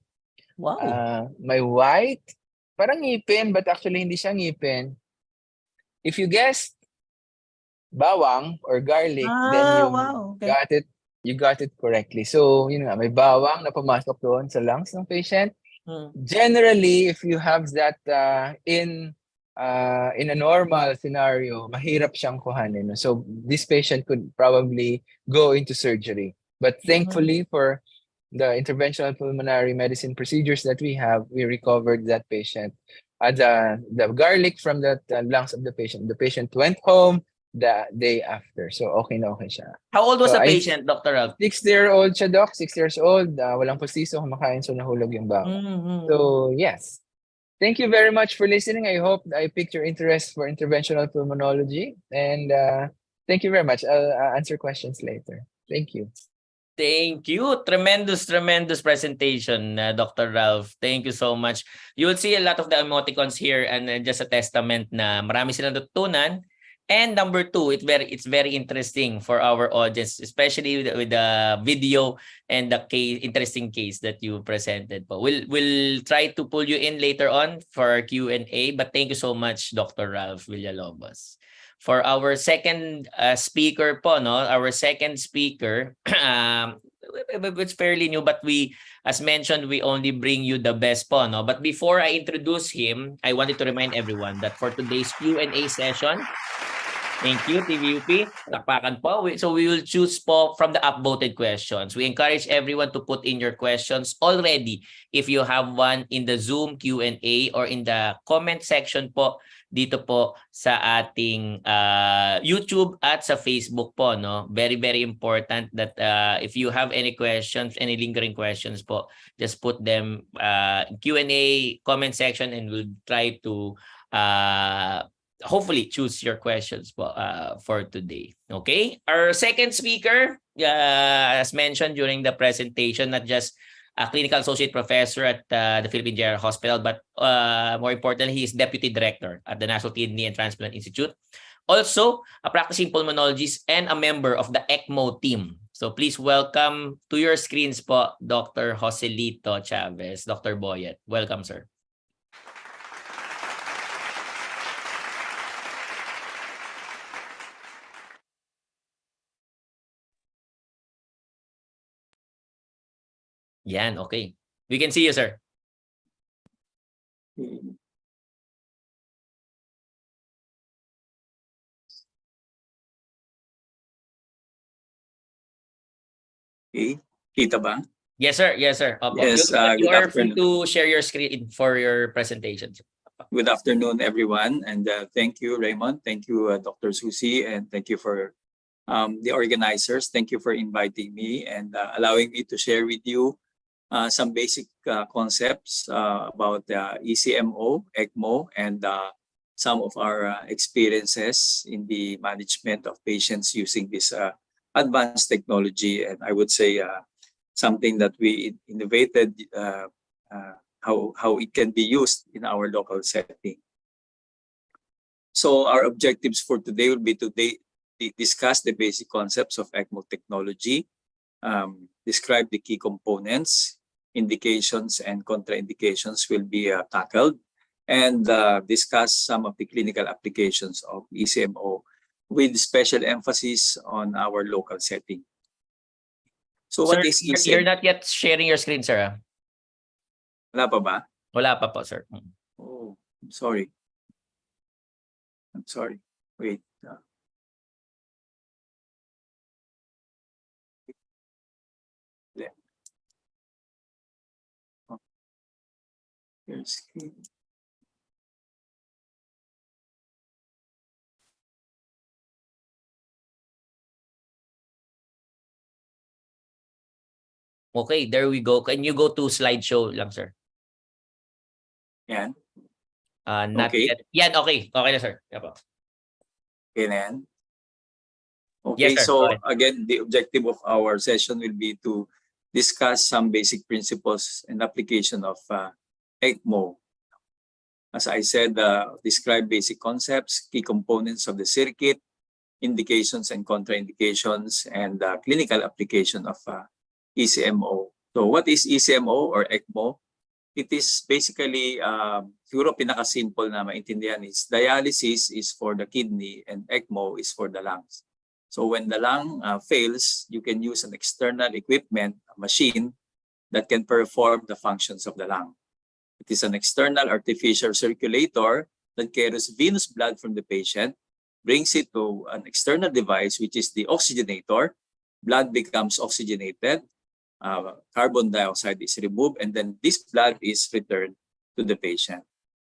Wow. May white, parang ngipin, but actually hindi siya ngipin. If you guessed bawang or garlic, then you got it You got it correctly. So, yun nga, may bawang na pumasok doon sa lungs ng patient. Generally, if you have that in a normal scenario, mahirap siyang kuhanin. No? So, this patient could probably go into surgery. But thankfully, for the interventional pulmonary medicine procedures that we have, we recovered that patient. The garlic from the lungs of the patient. The patient went home the day after. So, okay na okay siya. How old was So, the patient, Dr. Ralph? 6-year-old siya, Doc. 6 years old. Walang pustiso, kumakain, so nahulog yung bawang. So, yes. Thank you very much for listening. I hope I piqued your interest for interventional pulmonology. And thank you very much. I'll answer questions later. Thank you. Thank you. Tremendous presentation, Dr. Ralph. Thank you so much. You will see a lot of the emoticons here and just a testament na marami silang natutunan. And number two, it's very interesting for our audience, especially with the video and the interesting case that you presented. But we'll try to pull you in later on for our Q&A. But thank you so much, Dr. Ralph Villalobos. For our second speaker po, no? Our second speaker, it's fairly new, but as mentioned, we only bring you the best po, no? But before I introduce him, I wanted to remind everyone that for today's Q&A session, thank you, TVUP. Takpakan po. So we will choose po from the upvoted questions. We encourage everyone to put in your questions already if you have one in the Zoom Q&A or in the comment section po dito po sa ating YouTube at sa Facebook po, no? Very, very important that if you have any questions, any lingering questions po, just put them Q&A comment section and we'll try to hopefully choose your questions po, for today. Okay? Our second speaker, as mentioned during the presentation, not just a clinical associate professor at the Philippine General Hospital, but more importantly, he is deputy director at the National Kidney and Transplant Institute. Also, a practicing pulmonologist and a member of the ECMO team. So please welcome to your screens po, Dr. Joselito Chavez. Dr. Boyet, welcome, sir. Yan, okay. We can see you, sir. Okay. Kita ba? Yes, sir. Yes, sir. Opo. Yes, You good are free afternoon. to share your screen for your presentation. Good afternoon, everyone. And thank you, Raymond. Thank you, Dr. Susie. And thank you for the organizers. Thank you for inviting me and allowing me to share with you some basic concepts about ECMO, ECMO, and some of our experiences in the management of patients using this advanced technology. And I would say something that we innovated, how it can be used in our local setting. So our objectives for today will be to discuss the basic concepts of ECMO technology, describe the key components, indications and contraindications will be tackled, and discuss some of the clinical applications of ECMO with special emphasis on our local setting. So Sir, what is you're ECMO? not yet sharing your screen, sir. Wala pa ba? Wala pa po, sir. Oh, I'm sorry. I'm sorry. Wait. Here's screen. Okay, there we go. Can you go to slideshow lang, sir? Yan. Not Okay. yet. Yan, okay. Okay na, sir. Yan po. Okay na yan. Okay, Yes, sir. so Go ahead. again, the objective of our session will be to discuss some basic principles and application of ECMO. As I said, describe basic concepts, key components of the circuit, indications and contraindications, and clinical application of ECMO. So what is ECMO or ECMO? It is basically, siguro pinaka-simple na maintindihan is dialysis is for the kidney and ECMO is for the lungs. So when the lung fails, you can use an external equipment, a machine, that can perform the functions of the lung. It is an external artificial circulator that carries venous blood from the patient, brings it to an external device, which is the oxygenator. Blood becomes oxygenated, carbon dioxide is removed, and then this blood is returned to the patient.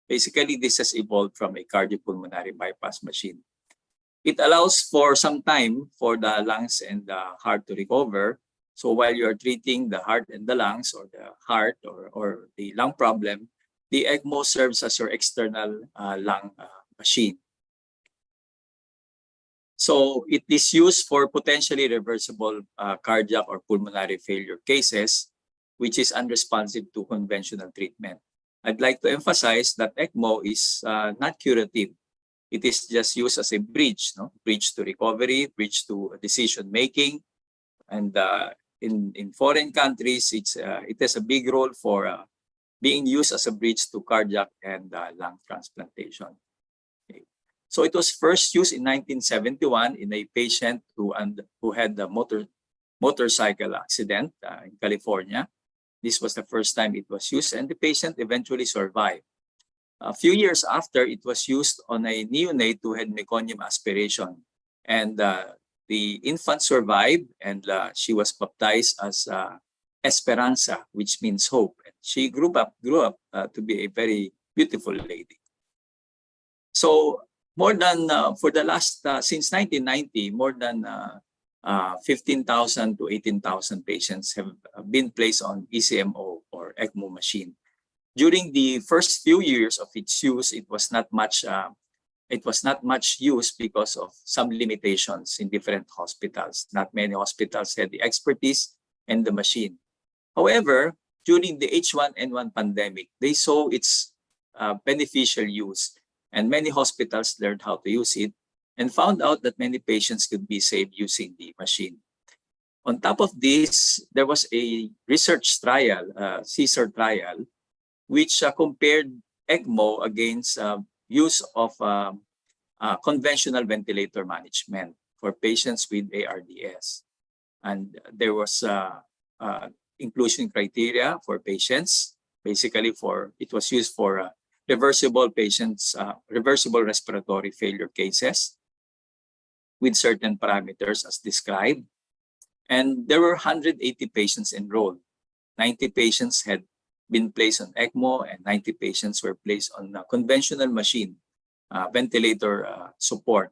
Basically, this has evolved from a cardiopulmonary bypass machine. It allows for some time for the lungs and the heart to recover. So while you're treating the heart and the lungs, or the heart or the lung problem, the ECMO serves as your external lung machine. So it is used for potentially reversible cardiac or pulmonary failure cases, which is unresponsive to conventional treatment. I'd like to emphasize that ECMO is not curative. It is just used as a bridge, bridge to recovery, bridge to decision making, and in foreign countries, it has a big role for being used as a bridge to cardiac and lung transplantation. Okay. So it was first used in 1971 in a patient who had a motorcycle accident in California. This was the first time it was used, and the patient eventually survived. A few years after, it was used on a neonate who had meconium aspiration, and the infant survived, and she was baptized as Esperanza, which means hope. And she grew up to be a very beautiful lady. So more than for the last since 1990, more than 15,000 to 18,000 patients have been placed on ECMO or ECMO machine. During the first few years of its use, it was not much used because of some limitations in different hospitals. Not many hospitals had the expertise and the machine. However, during the H1N1 pandemic, they saw its beneficial use, and many hospitals learned how to use it and found out that many patients could be saved using the machine. On top of this, there was a research trial, CSER trial, which compared ECMO against use of conventional ventilator management for patients with ARDS. And there was inclusion criteria for patients. Basically, it was used for reversible patients, reversible respiratory failure cases with certain parameters as described. And there were 180 patients enrolled. 90 patients had been placed on ECMO, and 90 patients were placed on a conventional machine, ventilator support.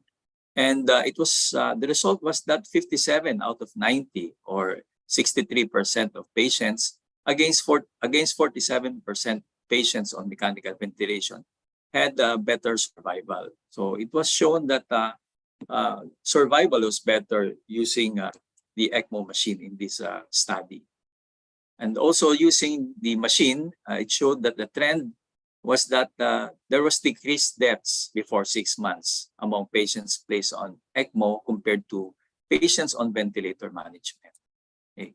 And the result was that 57 out of 90, or 63% of patients, against 47% patients on mechanical ventilation, had better survival. So it was shown that survival was better using the ECMO machine in this study. And also using the machine, it showed that the trend was that there was decreased deaths before 6 months among patients placed on ECMO compared to patients on ventilator management. Okay.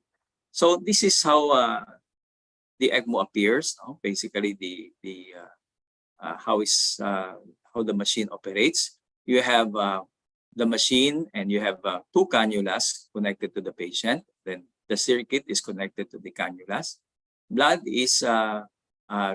So this is how the ECMO appears. Basically, how the machine operates. You have the machine, and you have 2 cannulas connected to the patient. Then the circuit is connected to the cannulas. Blood is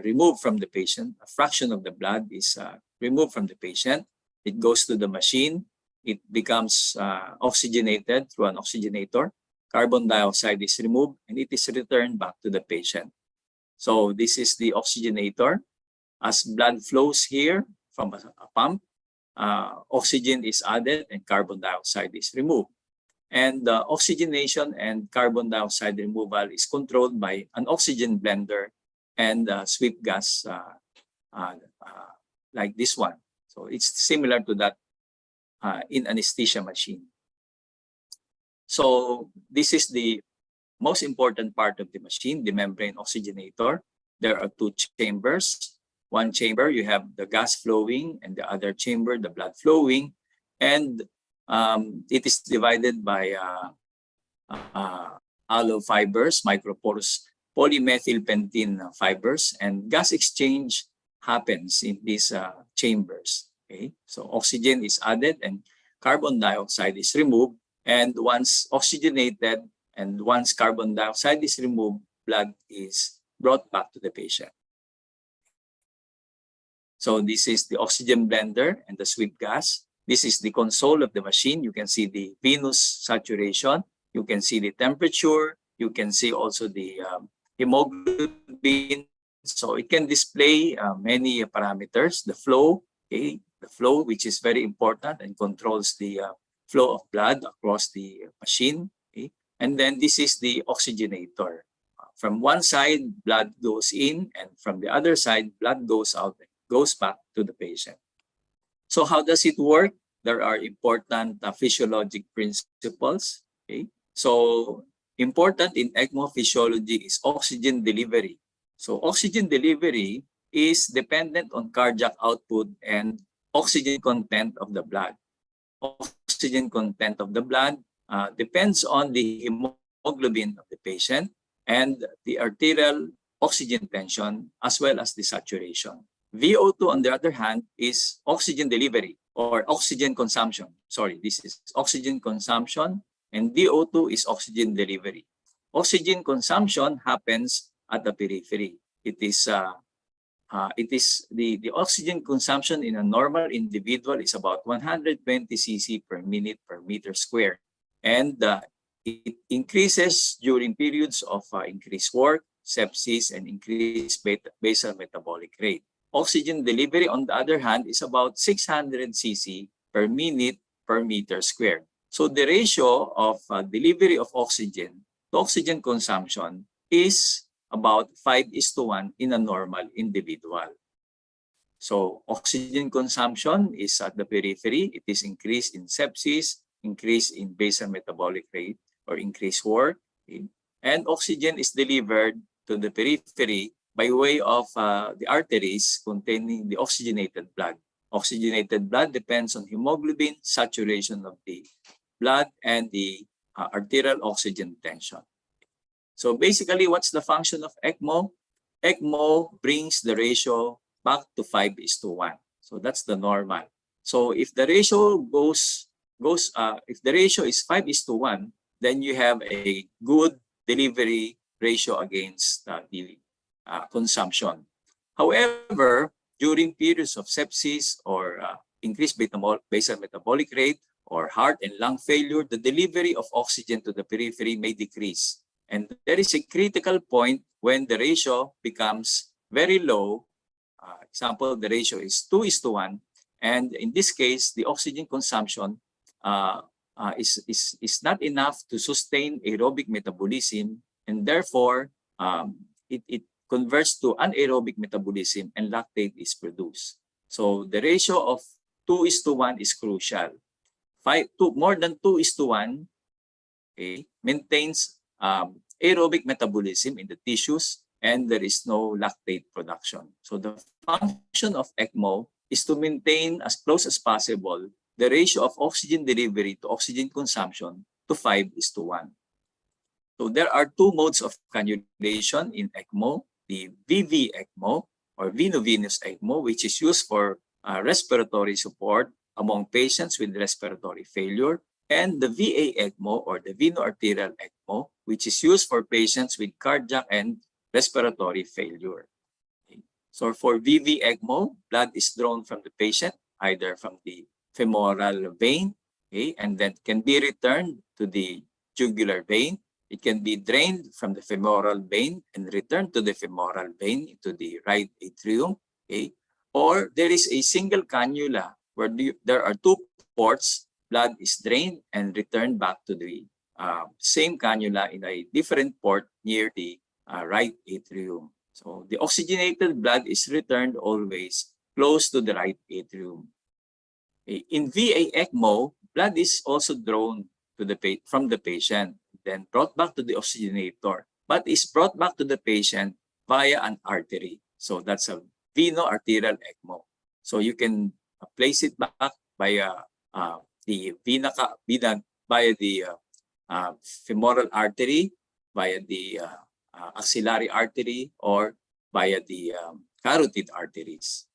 removed from the patient. A fraction of the blood is removed from the patient. It goes to the machine. It becomes oxygenated through an oxygenator. Carbon dioxide is removed, and it is returned back to the patient. So this is the oxygenator. As blood flows here from a pump, oxygen is added and carbon dioxide is removed. And the oxygenation and carbon dioxide removal is controlled by an oxygen blender and sweep gas like this one. So it's similar to that in anesthesia machine. So this is the most important part of the machine, the membrane oxygenator. There are 2 chambers. One chamber, you have the gas flowing, and the other chamber, the blood flowing. And it is divided by allo fibers, microporous polymethylpentene fibers, and gas exchange happens in these chambers. Okay, so oxygen is added, and carbon dioxide is removed, and once oxygenated and once carbon dioxide is removed, blood is brought back to the patient. So this is the oxygen blender and the sweep gas. This is the console of the machine. You can see the venous saturation. You can see the temperature. You can see also the hemoglobin. So it can display many parameters. The flow, okay, the flow, which is very important and controls the flow of blood across the machine. Okay? And then this is the oxygenator. From one side, blood goes in, and from the other side, blood goes out and goes back to the patient. So how does it work? There are important physiologic principles. Okay? So important in ECMO physiology is oxygen delivery. So oxygen delivery is dependent on cardiac output and oxygen content of the blood. Oxygen content of the blood depends on the hemoglobin of the patient and the arterial oxygen tension as well as the saturation. VO2, on the other hand, is oxygen delivery or oxygen consumption. Sorry, this is oxygen consumption, and VO2 is oxygen delivery. Oxygen consumption happens at the periphery. It is the oxygen consumption in a normal individual is about 120 cc per minute per meter square, and it increases during periods of increased work, sepsis, and increased basal metabolic rate. Oxygen delivery, on the other hand, is about 600 cc per minute per meter square. So the ratio of delivery of oxygen to oxygen consumption is about 5:1 in a normal individual. So oxygen consumption is at the periphery. It is increased in sepsis, increase in basal metabolic rate, or increased work. Okay? And oxygen is delivered to the periphery by way of the arteries containing the oxygenated blood. Oxygenated blood depends on hemoglobin, saturation of the blood, and the arterial oxygen tension. So basically, what's the function of ECMO? ECMO brings the ratio back to 5:1. So that's the normal. So if the ratio if the ratio is 5:1, then you have a good delivery ratio against the consumption. However, during periods of sepsis or increased basal metabolic rate or heart and lung failure, the delivery of oxygen to the periphery may decrease. And there is a critical point when the ratio becomes very low. Example, the ratio is 2:1. And in this case, the oxygen consumption is not enough to sustain aerobic metabolism. And therefore, it converts to anaerobic metabolism and lactate is produced. So the ratio of 2:1 is crucial. More than 2:1 maintains aerobic metabolism in the tissues, and there is no lactate production. So the function of ECMO is to maintain as close as possible the ratio of oxygen delivery to oxygen consumption to 5:1. So there are two modes of cannulation in ECMO, the VV ECMO or veno-venous ECMO, which is used for respiratory support among patients with respiratory failure, and the VA ECMO or the veno-arterial ECMO, which is used for patients with cardiac and respiratory failure. Okay. So for VV ECMO, blood is drawn from the patient, either from the femoral vein, okay, and then can be returned to the jugular vein. It can be drained from the femoral vein and returned to the femoral vein into the right atrium, okay? Or there is a single cannula where there are two ports, blood is drained and returned back to the same cannula in a different port near the right atrium. So the oxygenated blood is returned always close to the right atrium. Okay. In VA ECMO, blood is also drawn to from the patient, then brought back to the oxygenator, but is brought back to the patient via an artery. So that's a veno-arterial ECMO. So you can place it back via the femoral artery, via the axillary artery, or via the carotid arteries.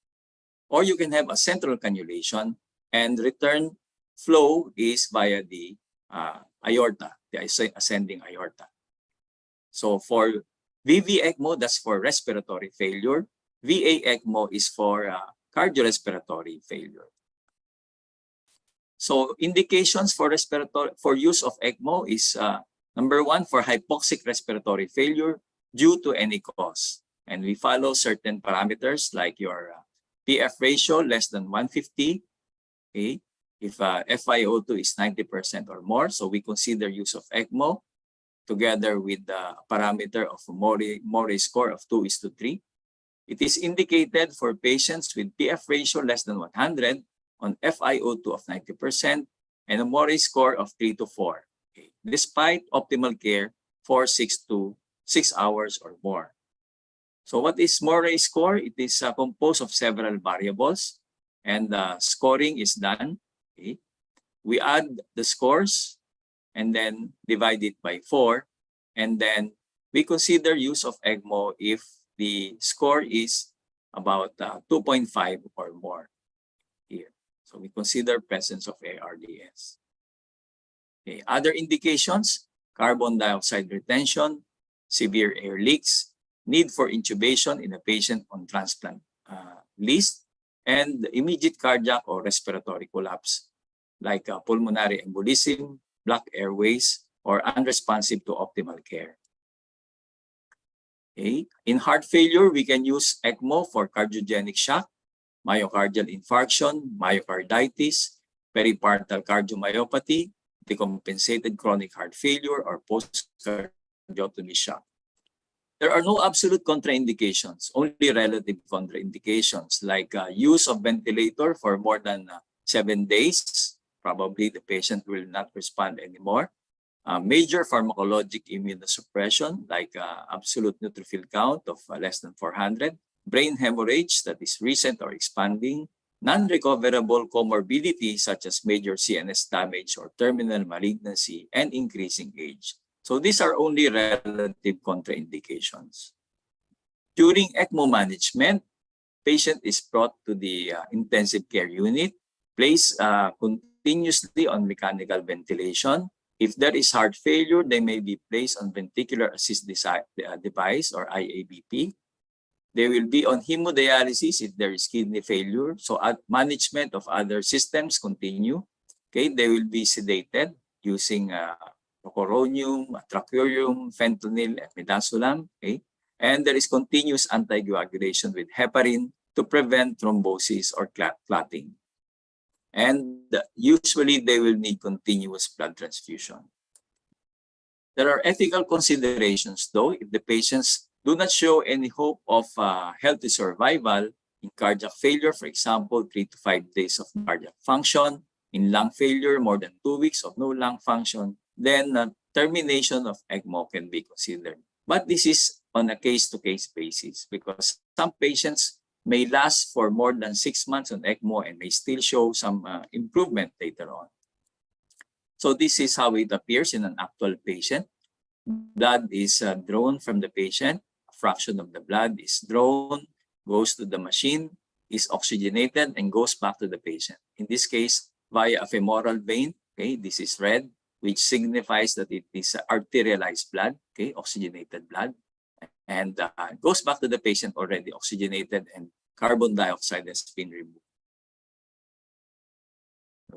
Or you can have a central cannulation and return flow is via the aorta, the ascending aorta. So for VV ECMO, that's for respiratory failure. VA ECMO is for cardiorespiratory failure. So indications for use of ECMO is number one, for hypoxic respiratory failure due to any cause. And we follow certain parameters like your PF ratio less than 150. Okay? If FiO2 is 90% or more, so we consider use of ECMO together with the parameter of Mori score of 2:3. It is indicated for patients with PF ratio less than 100 on FiO2 of 90% and a Mori score of 3 to 4, okay, despite optimal care for 6 hours or more. So what is Mori score? It is composed of several variables, and scoring is done. Okay. We add the scores and then divide it by 4, and then we consider use of ECMO if the score is about 2.5 or more here. So we consider presence of ARDS. Okay. Other indications: carbon dioxide retention, severe air leaks, need for intubation in a patient on transplant list, and immediate cardiac or respiratory collapse like pulmonary embolism, blocked airways, or unresponsive to optimal care. Okay. In heart failure, we can use ECMO for cardiogenic shock, myocardial infarction, myocarditis, peripartal cardiomyopathy, decompensated chronic heart failure, or post-cardiotomy shock. There are no absolute contraindications, only relative contraindications like use of ventilator for more than 7 days. Probably the patient will not respond anymore. Major pharmacologic immunosuppression like absolute neutrophil count of less than 400, brain hemorrhage that is recent or expanding, non-recoverable comorbidity such as major CNS damage or terminal malignancy, and increasing age. So these are only relative contraindications. During ECMO management, patient is brought to the intensive care unit, placed continuously on mechanical ventilation. If there is heart failure, they may be placed on ventricular assist device or IABP. They will be on hemodialysis if there is kidney failure. So management of other systems continue. Okay, they will be sedated using rocuronium, tracurium, fentanyl, and midazolam. Okay, and there is continuous anticoagulation with heparin to prevent thrombosis or clotting. And usually they will need continuous blood transfusion. There are ethical considerations though. If the patients do not show any hope of healthy survival in cardiac failure, for example, 3 to 5 days of cardiac function, in lung failure, more than 2 weeks of no lung function, then termination of ECMO can be considered. But this is on a case-to-case basis because some patients may last for more than 6 months on ECMO and may still show some improvement later on. So this is how it appears in an actual patient. Blood is drawn from the patient. A fraction of the blood is drawn, goes to the machine, is oxygenated, and goes back to the patient. In this case, via a femoral vein. Okay, this is red, which signifies that it is arterialized blood, okay, oxygenated blood. And goes back to the patient already oxygenated and carbon dioxide has been removed.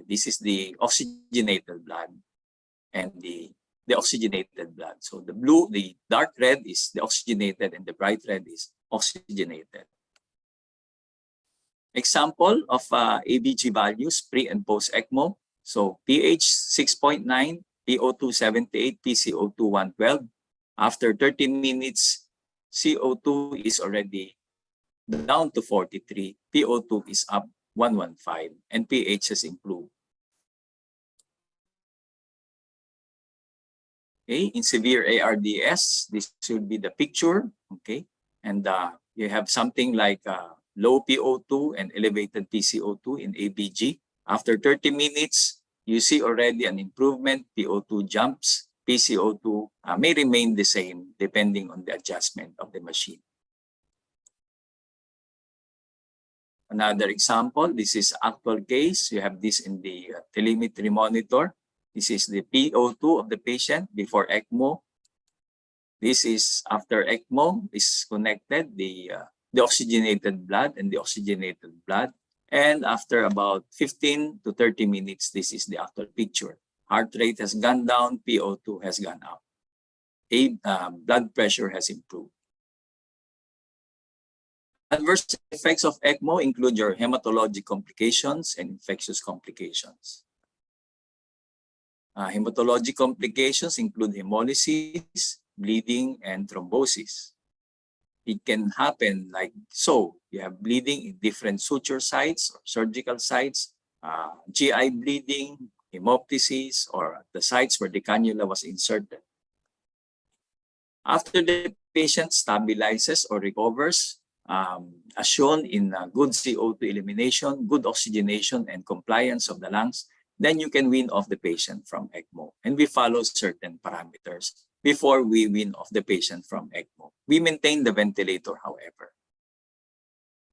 This is the oxygenated blood and the oxygenated blood. So the blue, the dark red is the oxygenated and the bright red is oxygenated. Example of ABG values pre and post ECMO. So pH 6.9, PO2 78, PCO2 112. After 30 minutes, CO2 is already down to 43, PO2 is up 115, and pH has improved. Okay, in severe ARDS, this should be the picture, okay? And you have something like low PO2 and elevated PCO2 in ABG. After 30 minutes, you see already an improvement, PO2 jumps, PCO2 may remain the same depending on the adjustment of the machine. Another example, this is actual case. You have this in the telemetry monitor. This is the PO2 of the patient before ECMO. This is after ECMO is connected, the oxygenated blood and the oxygenated blood. And after about 15 to 30 minutes, this is the actual picture. Heart rate has gone down, PO2 has gone up. Blood pressure has improved. Adverse effects of ECMO include your hematologic complications and infectious complications. Hematologic complications include hemolysis, bleeding, and thrombosis. It can happen like so. You have bleeding in different suture sites or surgical sites, GI bleeding, hemoptysis, or the sites where the cannula was inserted. After the patient stabilizes or recovers, as shown in good CO2 elimination, good oxygenation, and compliance of the lungs, then you can wean off the patient from ECMO. And we follow certain parameters before we wean off the patient from ECMO. We maintain the ventilator, however.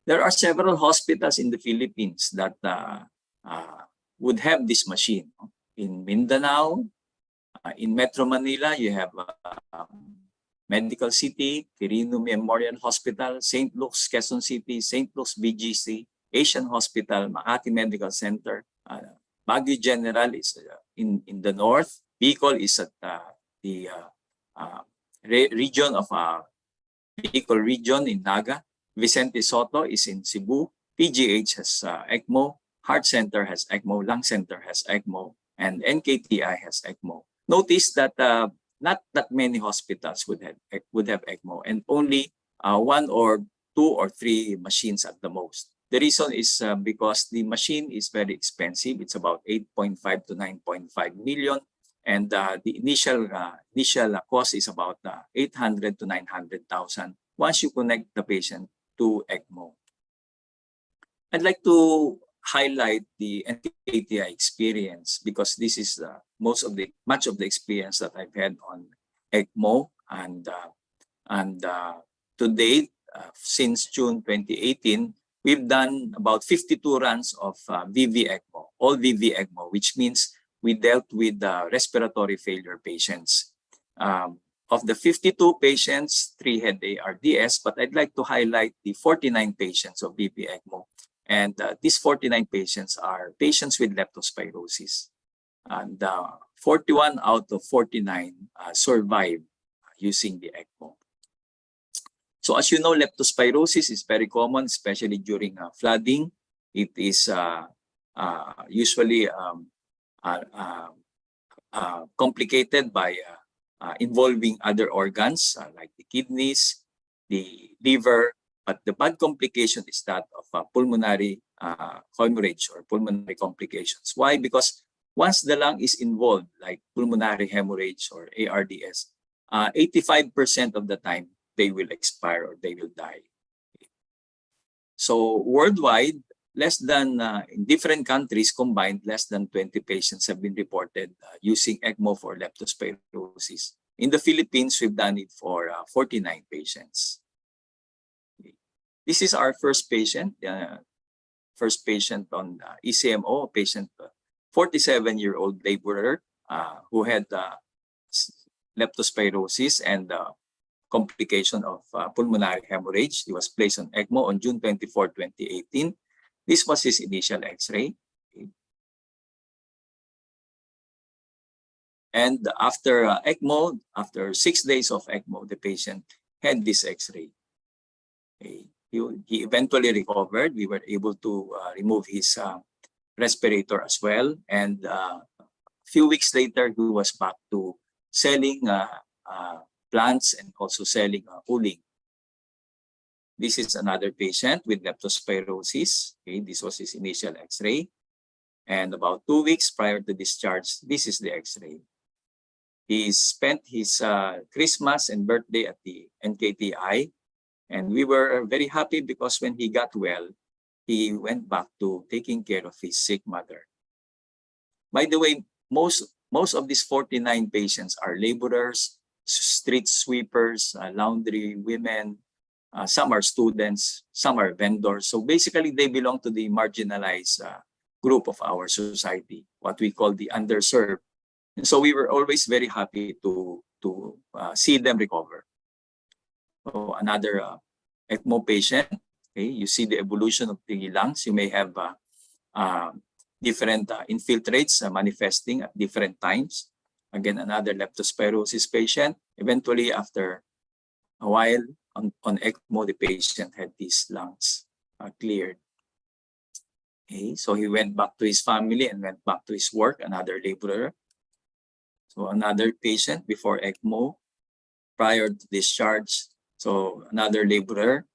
There are several hospitals in the Philippines that would have this machine. In Mindanao, in Metro Manila, you have Medical City, Quirino Memorial Hospital, St. Luke's, Quezon City, St. Luke's BGC, Asian Hospital, Makati Medical Center. Baguio General is in the north. Bicol is at the region of Bicol region in Naga. Vicente Soto is in Cebu. PGH has ECMO. Heart Center has ECMO. Lung Center has ECMO. And NKTI has ECMO. Notice that not that many hospitals would have ECMO, and only 1 or 2 or 3 machines at the most. The reason is because the machine is very expensive. It's about 8.5 to 9.5 million. And the initial cost is about 800 to 900,000 once you connect the patient to ECMO. I'd like to highlight the NKTI experience because this is much of the experience that I've had on ECMO, and to date, since June 2018, we've done about 52 runs of VV ECMO, all VV ECMO, which means we dealt with respiratory failure patients. Of the 52 patients, 3 had ARDS, but I'd like to highlight the 49 patients of VV ECMO. And these 49 patients are patients with leptospirosis. And 41 out of 49 survived using the ECMO. So as you know, leptospirosis is very common, especially during flooding. It is usually complicated by involving other organs like the kidneys, the liver, but the bad complication is that of pulmonary hemorrhage or pulmonary complications. Why? Because once the lung is involved, like pulmonary hemorrhage or ARDS, 85% of the time they will expire or they will die. So worldwide, less than, in different countries combined, less than 20 patients have been reported using ECMO for leptospirosis. In the Philippines, we've done it for 49 patients. This is our first patient on ECMO, patient 47-year-old laborer who had leptospirosis and complication of pulmonary hemorrhage. He was placed on ECMO on June 24, 2018. This was his initial X-ray. And after ECMO, after 6 days of ECMO, the patient had this X-ray. He eventually recovered. We were able to remove his respirator as well. And a few weeks later, he was back to selling plants and also selling uling. This is another patient with leptospirosis. This was his initial X-ray. And about 2 weeks prior to discharge, this is the X-ray. He spent his Christmas and birthday at the NKTI. And we were very happy because when he got well, he went back to taking care of his sick mother. By the way, most of these 49 patients are laborers, street sweepers, laundry women, some are students, some are vendors. So basically, they belong to the marginalized group of our society, what we call the underserved. And so we were always very happy to see them recover. So another ECMO patient, okay, you see the evolution of the lungs. You may have different infiltrates manifesting at different times. Again, another leptospirosis patient. Eventually, after a while on ECMO, the patient had these lungs cleared. Okay, so he went back to his family and went back to his work, another laborer. So another patient before ECMO, prior to discharge. So another laborer.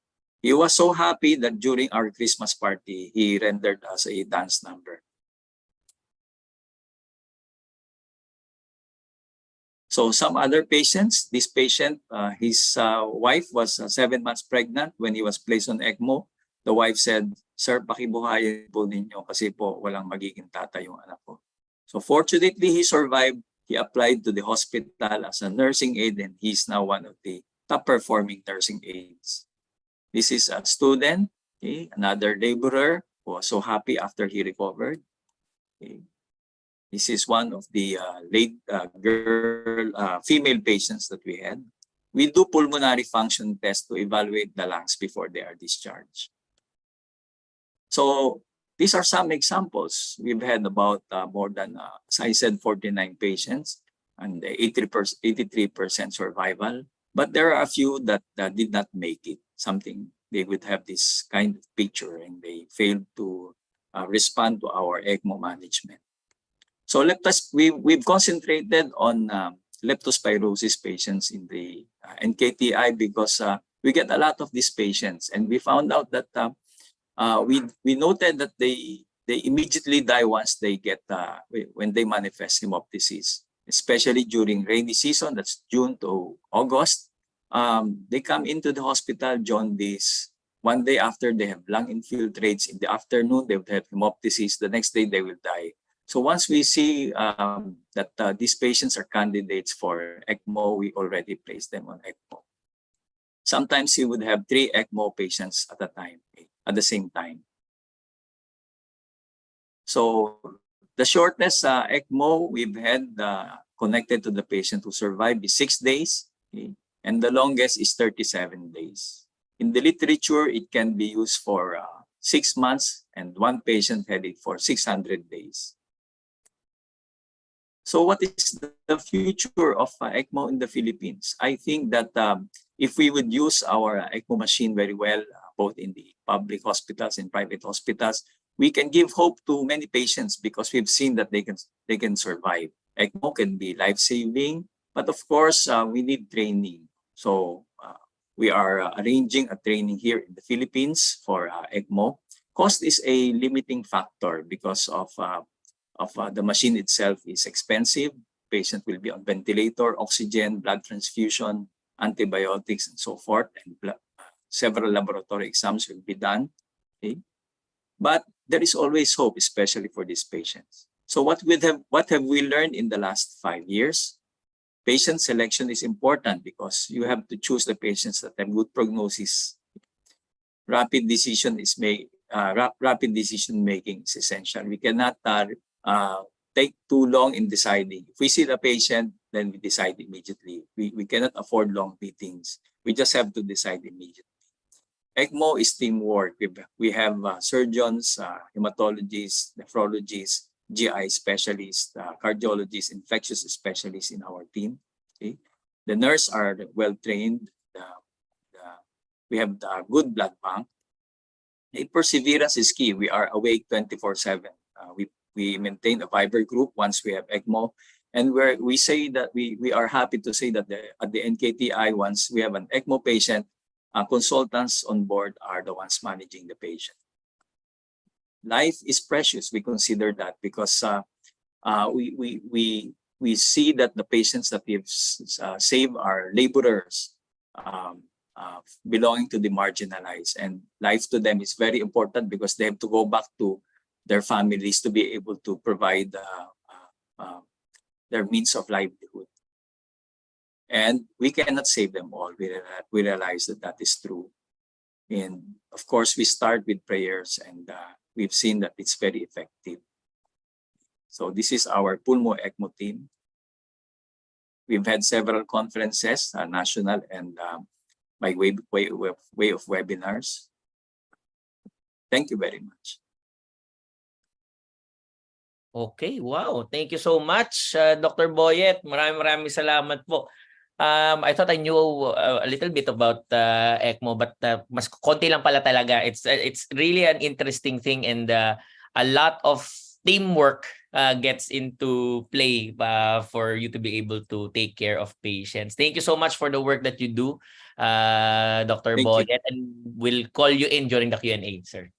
He was so happy that during our Christmas party, he rendered us a dance number. So some other patients, this patient, his wife was 7 months pregnant when he was placed on ECMO. The wife said, "Sir, pakibuhayin po ninyo kasi po walang magiging tatay yung anak ko." So fortunately, he survived. He applied to the hospital as a nursing aide, and he's now one of the top performing nursing aides. This is a student, okay, another laborer who was so happy after he recovered. Okay. This is one of the female patients that we had. We do pulmonary function tests to evaluate the lungs before they are discharged. So these are some examples. We've had about more than, as I said, 49 patients and 83% survival. But there are a few that did not make it. Something they would have this kind of picture and they failed to respond to our ECMO management. So we've concentrated on leptospirosis patients in the NKTI because we get a lot of these patients, and we found out that we noted that they immediately die once they get when they manifest hemoptysis, especially during rainy season. That's June to August. They come into the hospital jaundice. One day after, they have lung infiltrates. In the afternoon, they would have hemoptysis. The next day, they will die. So once we see that these patients are candidates for ECMO, we already place them on ECMO. Sometimes we would have 3 ECMO patients at a time, at the same time. So the shortest ECMO we've had connected to the patient who survived is 6 days, okay, and the longest is 37 days. In the literature, it can be used for 6 months, and one patient had it for 600 days. So what is the future of ECMO in the Philippines? I think that if we would use our ECMO machine very well, both in the public hospitals and private hospitals, we can give hope to many patients because we've seen that they can survive. ECMO can be life-saving, but of course, we need training. So we are arranging a training here in the Philippines for ECMO. Cost is a limiting factor because of the machine itself is expensive. Patient will be on ventilator, oxygen, blood transfusion, antibiotics, and so forth. And several laboratory exams will be done. Okay? But there is always hope, especially for these patients. So what have we learned in the last 5 years? Patient selection is important because you have to choose the patients that have good prognosis. Rapid decision making is essential. We cannot take too long in deciding. If we see the patient, then we decide immediately. We cannot afford long meetings. We just have to decide immediately. ECMO is teamwork. We have surgeons, hematologists, nephrologists, GI specialists, cardiologists, infectious specialists in our team. Okay? The nurses are well trained. We have a good blood bank. Perseverance is key. We are awake 24/7. We maintain a Viber group once we have ECMO, and we say that we are happy to say that at the NKTI, once we have an ECMO patient, consultants on board are the ones managing the patient. Life is precious. We consider that because we see that the patients that we've saved are laborers belonging to the marginalized, and life to them is very important because they have to go back to their families to be able to provide their means of livelihood. And we cannot save them all. We realize that is true. And of course, we start with prayers, and we've seen that it's very effective. So this is our Pulmo ECMO team. We've had several conferences, national and by way of webinars. Thank you very much. Okay, wow. Thank you so much, Dr. Boyet. Maraming salamat po. I thought I knew a little bit about ECMO, but mas konti lang pala talaga. It's really an interesting thing, and a lot of teamwork gets into play for you to be able to take care of patients. Thank you so much for the work that you do, Dr. Thank you. Boyet, and we'll call you in during the Q&A, sir.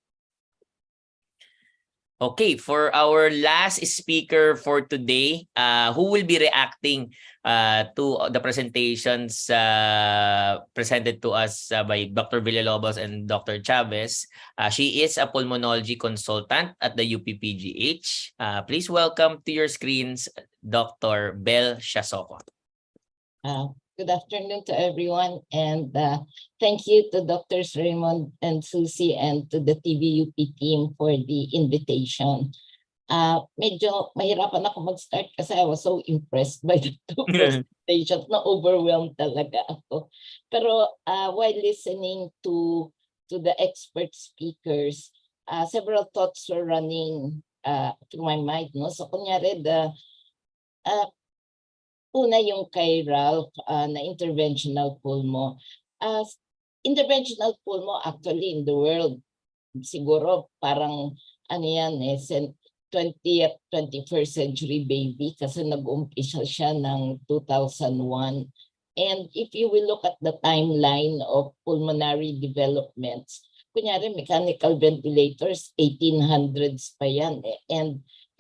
Okay, for our last speaker for today, who will be reacting to the presentations presented to us by Dr. Villalobos and Dr. Chavez. She is a pulmonology consultant at the UPPGH. Please welcome to your screens, Dr. Bel Siasoko. Good afternoon to everyone, and thank you to Drs. Raymond and Susie and to the TVUP team for the invitation. Medyo mahirapan ako mag-start kasi I was so impressed by the two presentations. Na-overwhelmed talaga ako. Pero while listening to the expert speakers, several thoughts were running through my mind. No? So kunyari, una yung kay Ralph na interventional pulmo. Interventional pulmo actually in the world, siguro parang ano yan 20th, 21st century baby kasi nag-umpisa siya ng 2001. And if you will look at the timeline of pulmonary developments, kunyari mechanical ventilators, 1800s pa yan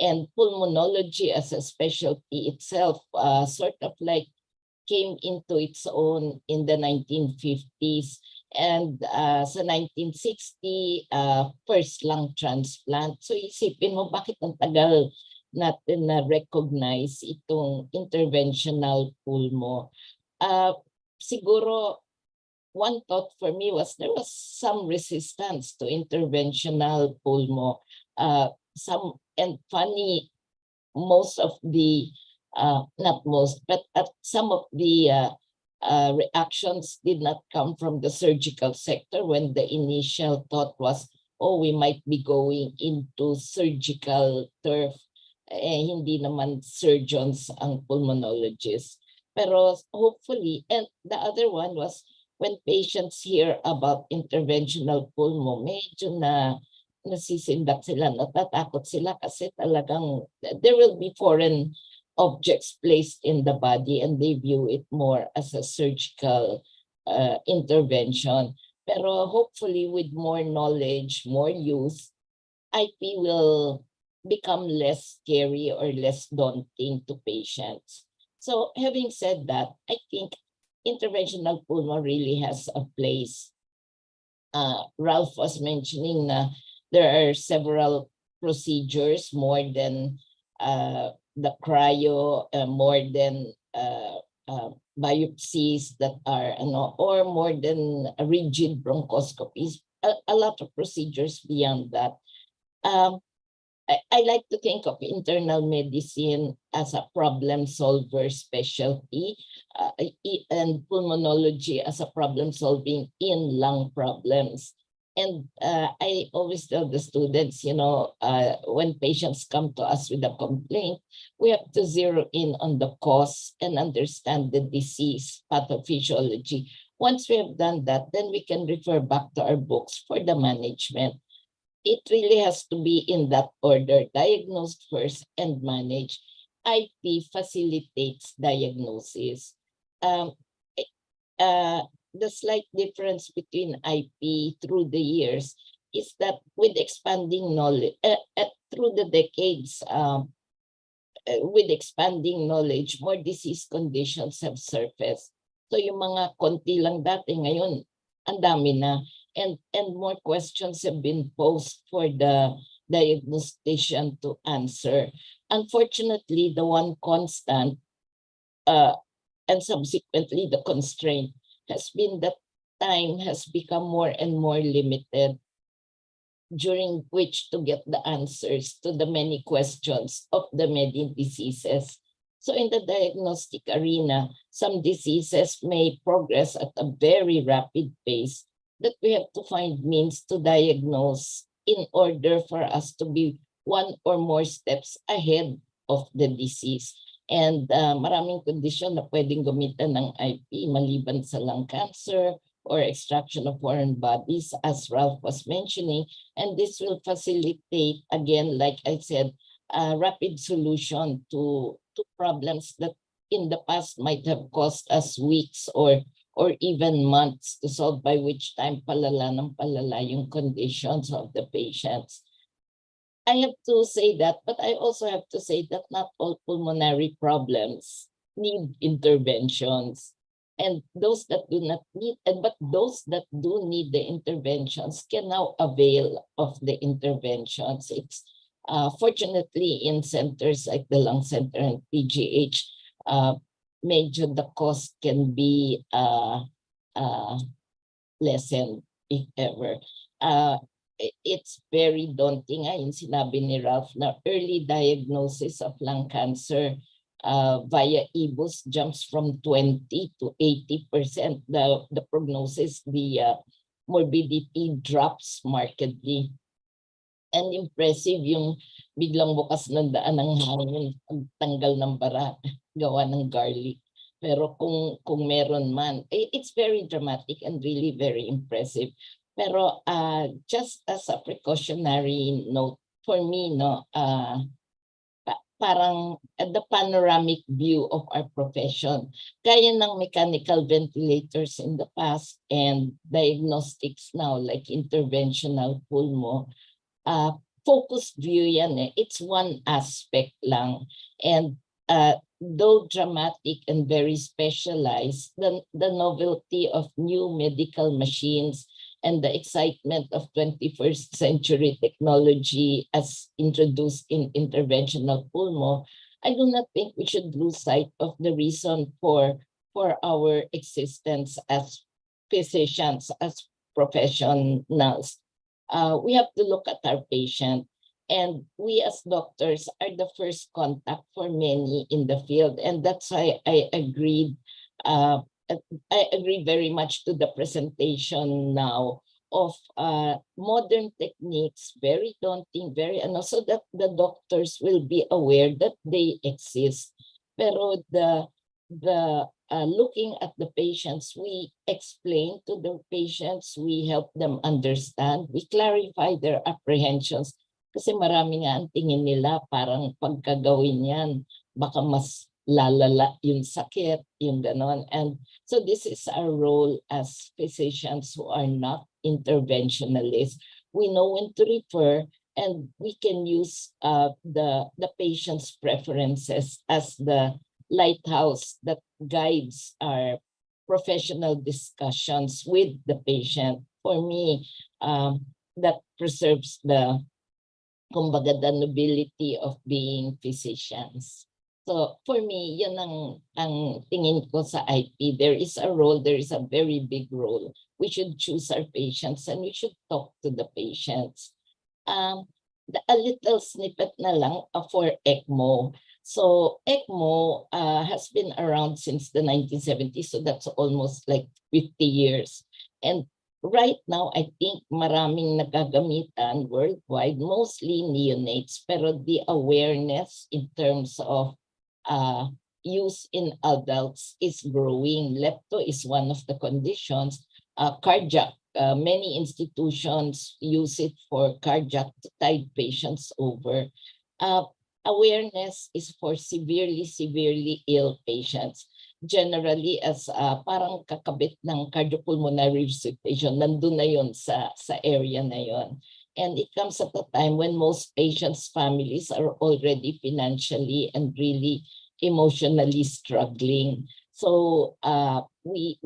and pulmonology as a specialty itself sort of like came into its own in the 1950s. And sa 1960, first lung transplant. So isipin mo, bakit ang tagal natin na-recognize itong interventional pulmo? Siguro, one thought for me was there was some resistance to interventional pulmo. And funny, most of the, not most, but some of the reactions did not come from the surgical sector when the initial thought was, oh, we might be going into surgical turf. Hindi naman surgeons ang pulmonologists. Pero hopefully, and the other one was when patients hear about interventional pulmo, medyo nasisindak sila, natatakot sila kasi talagang there will be foreign objects placed in the body and they view it more as a surgical intervention. Pero hopefully with more knowledge, more use, IP will become less scary or less daunting to patients. So having said that, I think interventional pulmo really has a place. Ralph was mentioning there are several procedures more than the cryo, more than biopsies that are, or more than rigid bronchoscopies, a lot of procedures beyond that. I like to think of internal medicine as a problem solver specialty and pulmonology as a problem solving in lung problems. And I always tell the students, when patients come to us with a complaint, we have to zero in on the cause and understand the disease pathophysiology. Once we have done that, then we can refer back to our books for the management. It really has to be in that order, diagnosed first and managed. IP facilitates diagnosis. The slight difference between IP through the years is that with expanding knowledge, through the decades, with expanding knowledge, more disease conditions have surfaced. So yung mga konti lang dati ngayon, ang dami na. And more questions have been posed for the diagnostician to answer. Unfortunately, the one constant and subsequently the constraint has been that time has become more and more limited during which to get the answers to the many questions of the many diseases. So in the diagnostic arena, some diseases may progress at a very rapid pace that we have to find means to diagnose in order for us to be one or more steps ahead of the disease. And maraming kondisyon na pwedeng gamitan ng IP maliban sa lung cancer or extraction of foreign bodies, as Ralph was mentioning. And this will facilitate, again, like I said, rapid solution to problems that in the past might have cost us weeks or even months to solve, by which time palala ng palala yung conditions of the patients. I have to say that, but I also have to say that not all pulmonary problems need interventions. And those that do not need, but those that do need the interventions can now avail of the interventions. It's fortunately in centers like the Lung Center and PGH, medyo the cost can be lessened if ever. It's very daunting yung sinabi ni Ralph na early diagnosis of lung cancer via EBUS jumps from 20 to 80%. The prognosis, the morbidity drops markedly. And impressive yung biglang bukas ng daan ng hangin, tanggal ng bara, gawa ng garlic. Pero kung meron man, it's very dramatic and really very impressive. Pero just as a precautionary note for me, no, parang the panoramic view of our profession. Kaya ng mechanical ventilators in the past and diagnostics now like interventional pulmo, focused view yan eh. It's one aspect lang. And though dramatic and very specialized, the novelty of new medical machines and the excitement of 21st century technology as introduced in interventional pulmo, I do not think we should lose sight of the reason for our existence as physicians, as professionals. We have to look at our patient, and we as doctors are the first contact for many in the field. And that's why I agreed I agree very much to the presentation now of modern techniques, very daunting, and also that the doctors will be aware that they exist. Pero the looking at the patients, we explain to the patients, we help them understand, we clarify their apprehensions. Kasi marami nga ang tingin nila parang pagkagawin yan, baka mas lalala yung sakit, yung ganon. And so this is our role as physicians who are not interventionalists. We know when to refer, and we can use the patient's preferences as the lighthouse that guides our professional discussions with the patient. For me, that preserves the, kumbaga, the nobility of being physicians. So for me, yan ang tingin ko sa IP. There is a role, there is a very big role. We should choose our patients and we should talk to the patients. A little snippet na lang for ECMO. So ECMO has been around since the 1970s, so that's almost like 50 years. And right now, I think maraming nagagamitan worldwide, mostly neonates, pero the awareness in terms of use in adults is growing. Lepto is one of the conditions. Cardiac, many institutions use it for cardiac to tide patients over. Awareness is for severely ill patients. Generally, as parang kakabit ng cardiopulmonary resuscitation, nandun na yun sa area na yun. And it comes at a time when most patients' families are already financially and really emotionally struggling. So we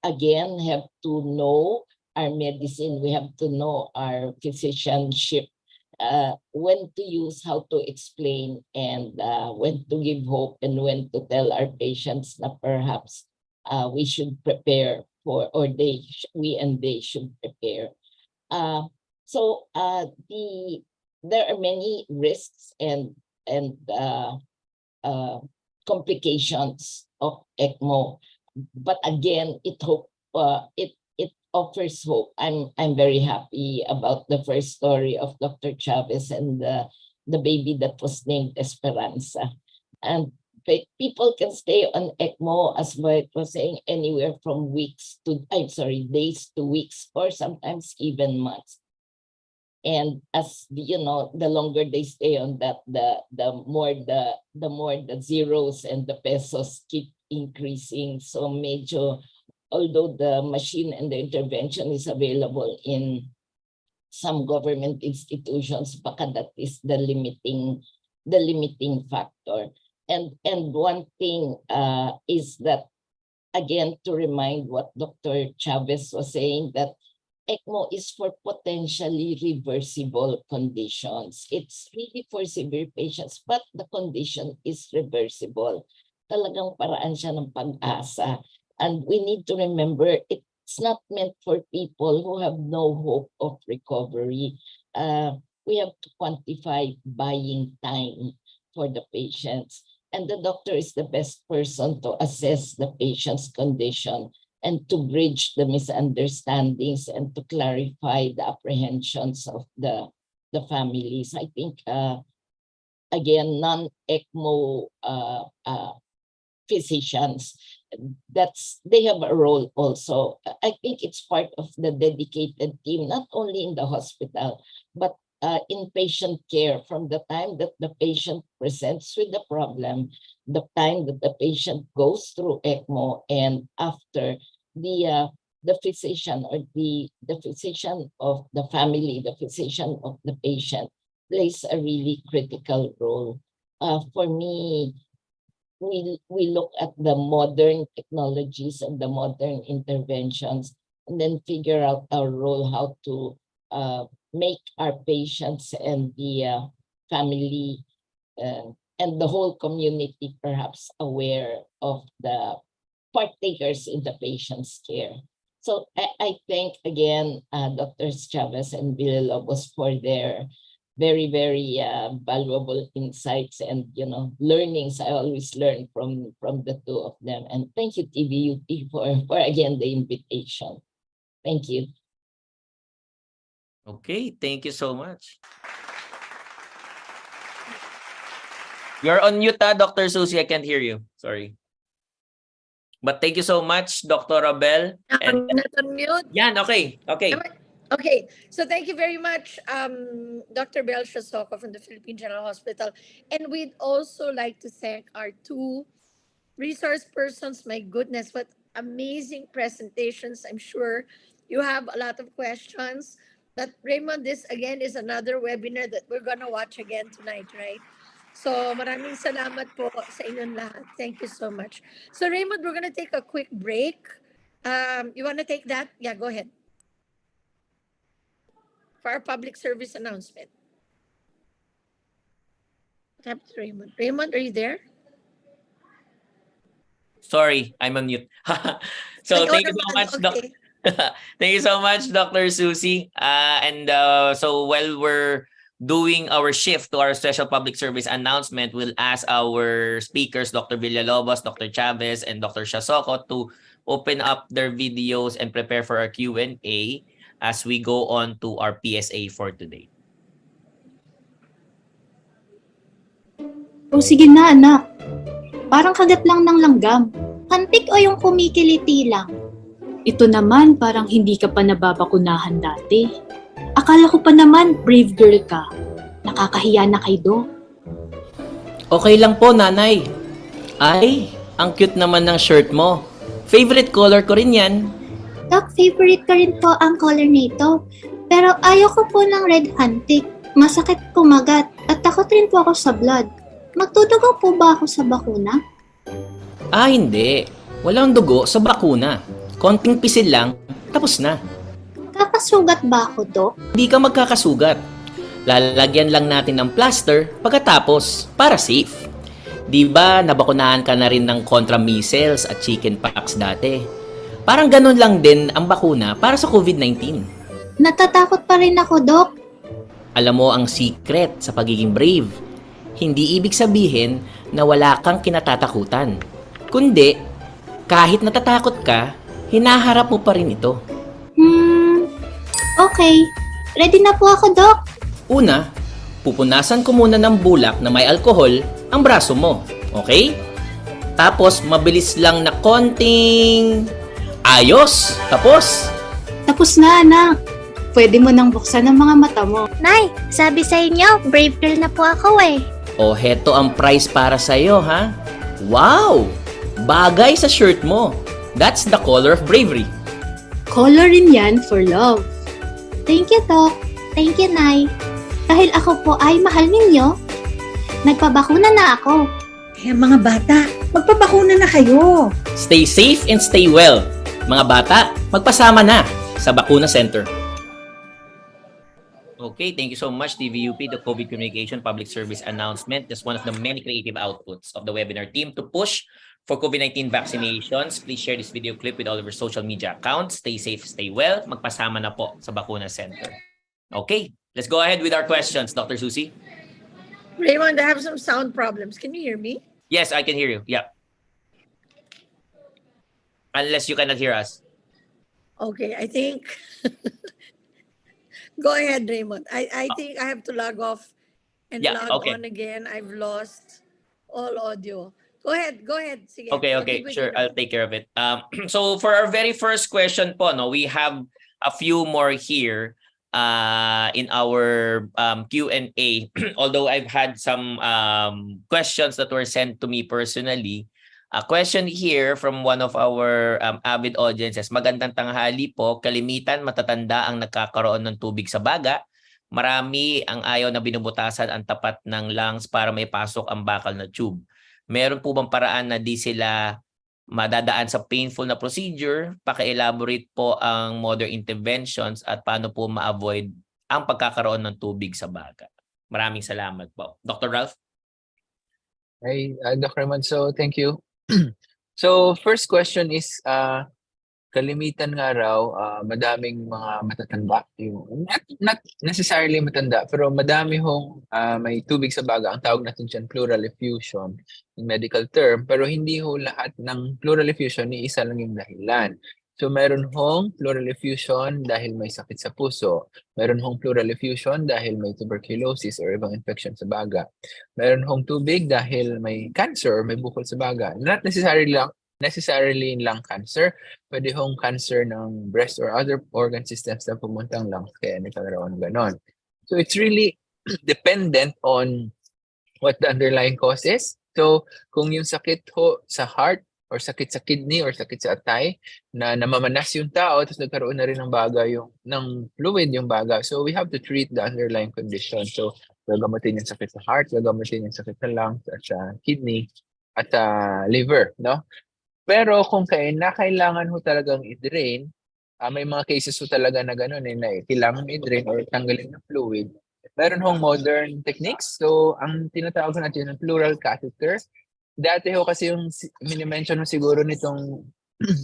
again have to know our medicine. We have to know our physicianship, when to use, how to explain, and when to give hope, and when to tell our patients that perhaps we should prepare for, or we and they should prepare. There are many risks and complications of ECMO, but again, it offers hope. I'm very happy about the first story of Dr. Chavez and the baby that was named Esperanza. And people can stay on ECMO, as Boyd was saying, anywhere from days to weeks, or sometimes even months. And as you know, the longer they stay on that, the more the zeros and the pesos keep increasing. So although the machine and the intervention is available in some government institutions, baka that is the limiting factor. And one thing is that, again, to remind what Dr. Chavez was saying, that ECMO is for potentially reversible conditions. It's really for severe patients, but the condition is reversible. Talagang paraan siya ng pag-asa. And we need to remember, it's not meant for people who have no hope of recovery. We have to quantify buying time for the patients. And the doctor is the best person to assess the patient's condition and to bridge the misunderstandings and to clarify the apprehensions of the families. I think, again, non-ECMO physicians, they have a role also. I think it's part of the dedicated team, not only in the hospital, but in patient care, from the time that the patient presents with the problem, the time that the patient goes through ECMO, and after the physician or the physician of the family, the physician of the patient plays a really critical role. For me, we look at the modern technologies and the modern interventions, and then figure out our role, how to make our patients and the family and the whole community perhaps aware of the partakers in the patient's care. So I thank again Drs. Chavez and Villalobos for their very, very valuable insights and learnings. I always learn from the two of them. And thank you, TVUT, for again the invitation. Thank you. Okay, thank you so much. You're on mute, Dr. Susie. I can't hear you. Sorry. But thank you so much, Dr. Abel. I'm not on mute. Yan, okay. Okay, so thank you very much, Dr. Bel Shasoko from the Philippine General Hospital. And we'd also like to thank our two resource persons. My goodness, what amazing presentations. I'm sure you have a lot of questions. But Raymond, this again is another webinar that we're gonna watch again tonight, right? So maraming salamat po sa inyong lahat. Thank you so much. So Raymond, we're gonna take a quick break. You wanna take that? Yeah, go ahead. For our public service announcement. What happened to Raymond? Raymond, are you there? Sorry, I'm on mute. So thank you so much, okay. Thank you so much, Dr. Susie. So while we're doing our shift to our special public service announcement, we'll ask our speakers, Dr. Villalobos, Dr. Chavez, and Dr. Shasoko, to open up their videos and prepare for our Q&A as we go on to our PSA for today. O sige na, anak. Parang kagat lang ng langgam. Kantik o yung kumikiliti lang? Ito naman, parang hindi ka pa nababakunahan dati. Akala ko pa naman, brave girl ka. Nakakahiya na kay Doc. Okay lang po, nanay. Ay, ang cute naman ng shirt mo. Favorite color ko rin yan. Doc, favorite ko rin po ang color nito. Pero ayoko po ng red hunting. Masakit kumagat at takot rin po ako sa blood. Magtutugo po ba ako sa bakuna? Ah, hindi. Walang dugo sa bakuna. Konting pisil lang, tapos na. Kakasugat ba ako, Doc? Hindi ka magkakasugat. Lalagyan lang natin ng plaster pagkatapos para safe. Di ba nabakunahan ka na rin ng contra measles at chickenpox dati? Parang ganun lang din ang bakuna para sa COVID-19. Natatakot pa rin ako, Doc. Alam mo ang secret sa pagiging brave. Hindi ibig sabihin na wala kang kinatatakutan. Kundi, kahit natatakot ka, hinaharap mo pa rin ito. Okay. Ready na po ako, Doc. Una, pupunasan ko muna ng bulak na may alkohol ang braso mo. Okay? Tapos, mabilis lang na konting... Ayos! Tapos! Tapos na, anak. Pwede mo nang buksan ang mga mata mo. Nay, sabi sa inyo, brave girl na po ako eh. O, heto ang prize para sa'yo, ha? Wow! Bagay sa shirt mo. That's the color of bravery. Colorin yan for love. Thank you, Doc. Thank you, Nay. Dahil ako po ay mahal ninyo, nagpabakuna na ako. Kaya mga bata, magpabakuna na kayo. Stay safe and stay well. Mga bata, magpasama na sa Bakuna Center. Okay, thank you so much, TVUP, the COVID Communication Public Service Announcement. That's one of the many creative outputs of the webinar team to push for COVID-19 vaccinations. Please share this video clip with all of your social media accounts. Stay safe, stay well. Magpasama na po sa Bakuna Center. Okay, let's go ahead with our questions, Dr. Susie. Raymond, I have some sound problems. Can you hear me? Yes, I can hear you. Yeah. Unless you cannot hear us. Okay, I think... Go ahead, Raymond. I think I have to log off and log on again. I've lost all audio. Go ahead. Sige. Okay, sure. I'll take care of it. So for our very first question po, no, we have a few more here in our Q&A. Although I've had some questions that were sent to me personally. A question here from one of our avid audiences. Magandang tanghali po. Kalimitan matatanda ang nagkakaroon ng tubig sa baga. Marami ang ayaw na binubutasan ang tapat ng lungs para may pasok ang bakal na tube. Meron po bang paraan na di sila madadaan sa painful na procedure? Paki-elaborate po ang modern interventions at paano po ma-avoid ang pagkakaroon ng tubig sa baga. Maraming salamat po. Dr. Ralph? Hi, Dr. Raymond. So, thank you. So, first question is, kalimitan nga raw, madaming mga matatanda. Not necessarily matanda, pero madami hong may tubig sa baga. Ang tawag natin dyan, pleural effusion, yung medical term. Pero hindi ho lahat ng pleural effusion, ni isa lang yung dahilan. So, meron hong pleural effusion dahil may sakit sa puso. Meron hong pleural effusion dahil may tuberculosis or ibang infection sa baga. Meron hong tubig dahil may cancer or may bukol sa baga. Not necessarily lung cancer. Pwede hong cancer ng breast or other organ systems na pumuntang lungs kaya nagkaroon ganon. So, it's really dependent on what the underlying cause is. So, kung yung sakit ho sa heart, or sakit sa kidney or sakit sa atay na namamanas yung tao tapos nagkaroon na rin ng baga ng fluid yung baga. So we have to treat the underlying condition. So gagamutin yung sakit sa heart, gagamutin yung sakit sa lungs at sa kidney at sa liver, no? Pero kung kailangan ho talagang i-drain, may mga cases ho talaga na gano'n na kailangan i-drain or tanggalin ng fluid. Meron hong modern techniques. So ang tinatawag natin ng pleural catheter. Dati ho kasi yung mini-mention mo siguro nitong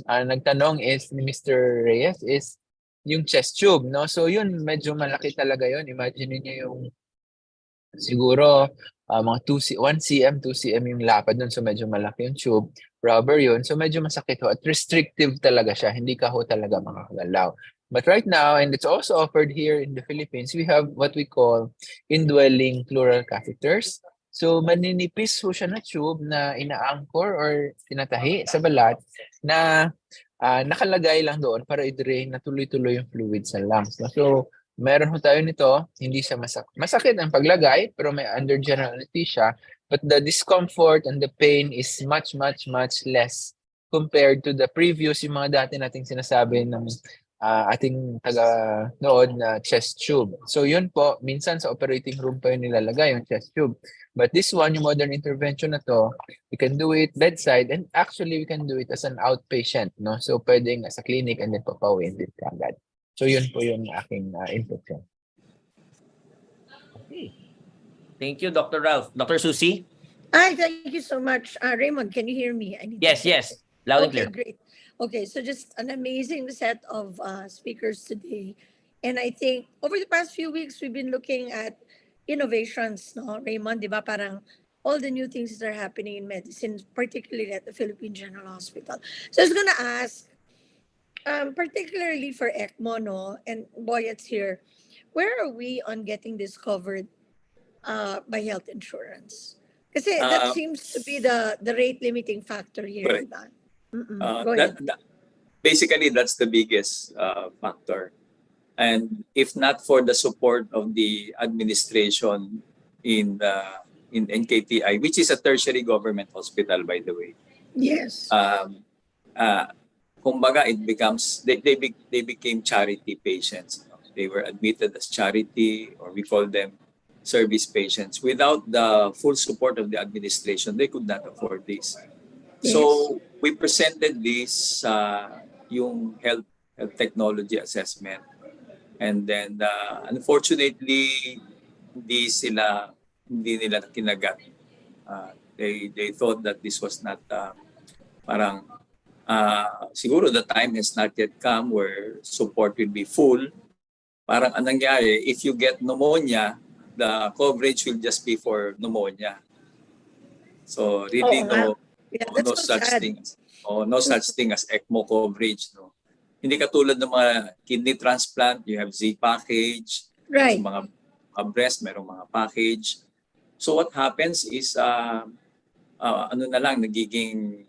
nagtanong is ni Mr. Reyes is yung chest tube, no? So yun, medyo malaki talaga yun. Imagine niyo yung siguro mga 1 cm, 2 cm yung lapad nun. So medyo malaki yung tube. Rubber yun. So medyo masakit ho at restrictive talaga siya. Hindi ka ho talaga makakagalaw. But right now, and it's also offered here in the Philippines, we have what we call indwelling pleural catheters. So, maninipis ho siya na tube na ina-anchor or tinatahi sa balat na nakalagay lang doon para i-drain na tuloy-tuloy yung fluid sa lungs. So, meron ho tayo nito, hindi siya masakit ang paglagay, pero may under general anesthesia, but the discomfort and the pain is much, much, much less compared to the previous, yung mga dati nating sinasabi ng ating taga-nood na chest tube. So yun po, minsan sa operating room pa yun nilalagay yung chest tube. But this one, yung modern intervention na to, we can do it bedside and actually we can do it as an outpatient, no? So pwedeng sa clinic and then papawin din kagad. So yun po yung aking input yan. Okay. Thank you, Dr. Ralph. Dr. Susie? Thank you so much. Raymond, can you hear me? Yes. Loud and clear. Great. Okay, so just an amazing set of speakers today. And I think over the past few weeks, we've been looking at innovations, no, Raymond, di ba? Parang all the new things that are happening in medicine, particularly at the Philippine General Hospital. So I was gonna ask, particularly for ECMO, no, and boy, it's here. Where are we on getting this covered by health insurance? Kasi that Uh, seems to be the rate limiting factor here, di correct. ba? Go That, ahead. basically, that's the biggest factor. And if not for the support of the administration in NKTI, which is a tertiary government hospital, by the way, Yes. um, uh, kumbaga, it becomes they became charity patients. They were admitted as charity, or we call them service patients. Without the full support of the administration, they could not afford this. Yes. So we presented this yung health technology assessment, and then unfortunately hindi nila kinagat. They thought that this was not parang siguro the time has not yet come where support will be full. Parang anong nangyari, if you get pneumonia, the coverage will just be for pneumonia. So really Oo nga. no Yeah, no that's so such sad. thing no such thing as ECMO coverage, no. Hindi katulad ng mga kidney transplant, you have Z package, Right. sa mga breast merong mga package. So what happens is ano na lang nagiging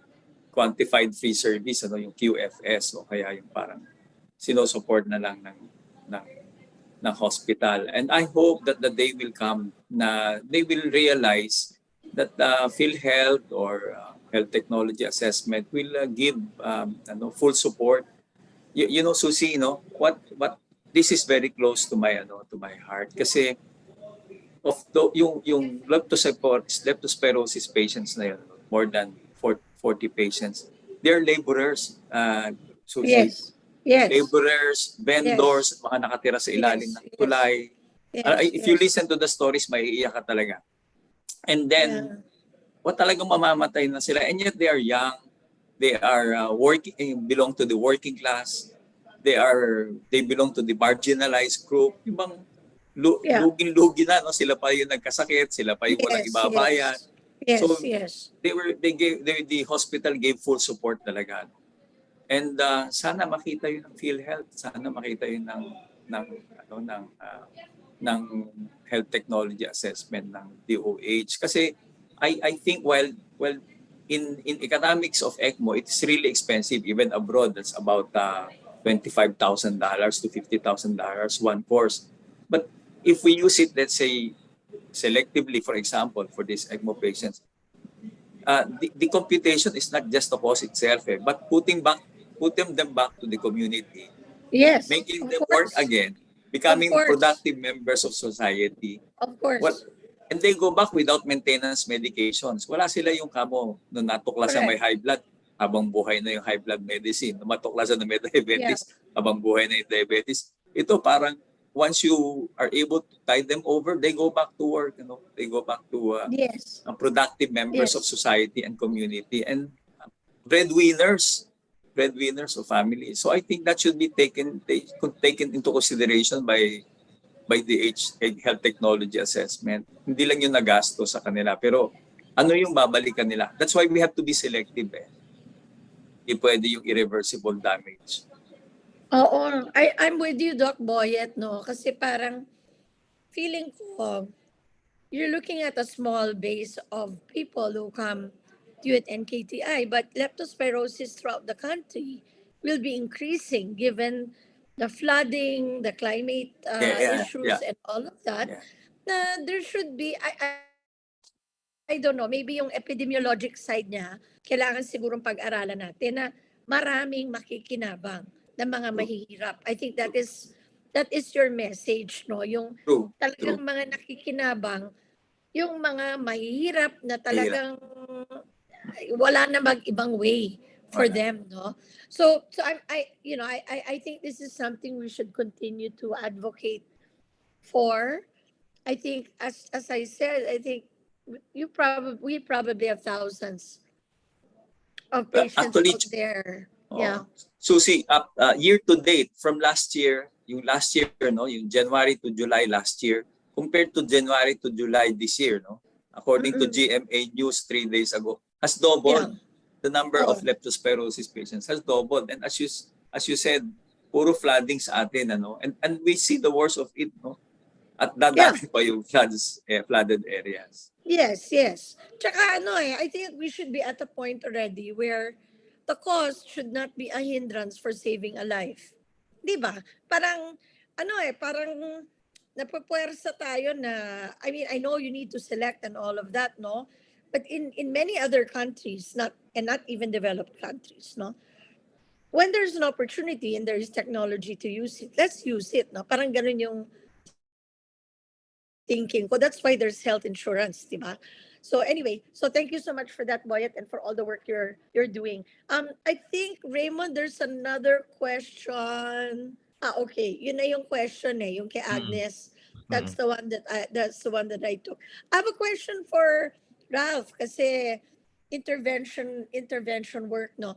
quantified free service, ano yung QFS, o kaya yung parang sinusupport na lang ng hospital. And I hope that the day will come na they will realize that PhilHealth or health technology assessment will give full support. You know, Susie, what this is very close to my heart kasi of yung leptospirosis patients na yun, more than 40 patients, they're laborers, Susie. Yes. Yes. Laborers, vendors, mga nakatira sa ilalim Yes. ng tulay. Yes. If you listen to the stories, maiiyak ka talaga. And then, what talagang mamamatay na sila, and yet they are young, they are working, belong to the working class, they belong to the marginalized group. Yung bang luging-lugi na, no? Sila pa yung nagkasakit, sila pa yung walang ibabayan. Yes. So, Yes. the hospital gave full support talaga. And sana makita yun ng PhilHealth, sana makita yun ng health technology assessment ng DOH. Kasi I think while in economics of ECMO, it's really expensive. Even abroad, that's about $25,000 to $50,000 one course. But if we use it, let's say, selectively, for example, for these ECMO patients, the computation is not just the cost itself, but putting them back to the community, Yes. making Of them course. work again, becoming Of course. productive members of society. Of course. And they go back without maintenance medications. Wala sila yung kamo nung natuklasan may high blood, habang buhay na yung high blood medicine. Nung matuklasan na may diabetes, habang buhay na yung diabetes. Ito parang once you are able to tide them over, they go back to work. They go back to Yes. productive members of society and community, and breadwinners of family. So I think that should be taken into consideration by the health technology assessment. Hindi lang yung nagasto sa kanila, pero ano yung babalikan nila. That's why we have to be selective. Hindi pwede yung irreversible damage. Oo. I'm with you, Doc Boyet, no? Kasi parang feeling ko, you're looking at a small base of people who come to you at NKTI, but leptospirosis throughout the country will be increasing given the flooding, the climate issues, and all of that. Yeah. Na there should be, I don't know, maybe yung epidemiologic side niya, kailangan sigurong pag-aralan natin na maraming makikinabang na mga mahihirap. I think that is your message, no? Yung talagang mga nakikinabang, yung mga mahihirap na talagang wala na mag-ibang way for them, no? So I think this is something we should continue to advocate for. I think as I said, I think we probably have thousands of patients Actually, out there. Yeah. Susie, year to date from last year, no, yung January to July last year, compared to January to July this year, no, according to GMA News 3 days ago, has doubled. The number of leptospirosis patients has doubled, and as you said, puro flooding sa atin, ano, and we see the worst of it, no, at dadami pa yung flooded areas. Yes. Tsaka I think we should be at a point already where the cost should not be a hindrance for saving a life. Di ba? Parang, parang napupuwersa tayo na, I mean, I know you need to select and all of that, no? But in many other countries, not even developed countries, no? When there's an opportunity and there is technology to use it, let's use it, no? Parang ganun yung thinking ko. That's why there's health insurance, di ba? So anyway, so thank you so much for that, Boyet, and for all the work you're doing. I think, Raymond, there's another question. Okay, yun na yung question yung kay Agnes. That's the one that I took. I have a question for Ralph kasi intervention work, no.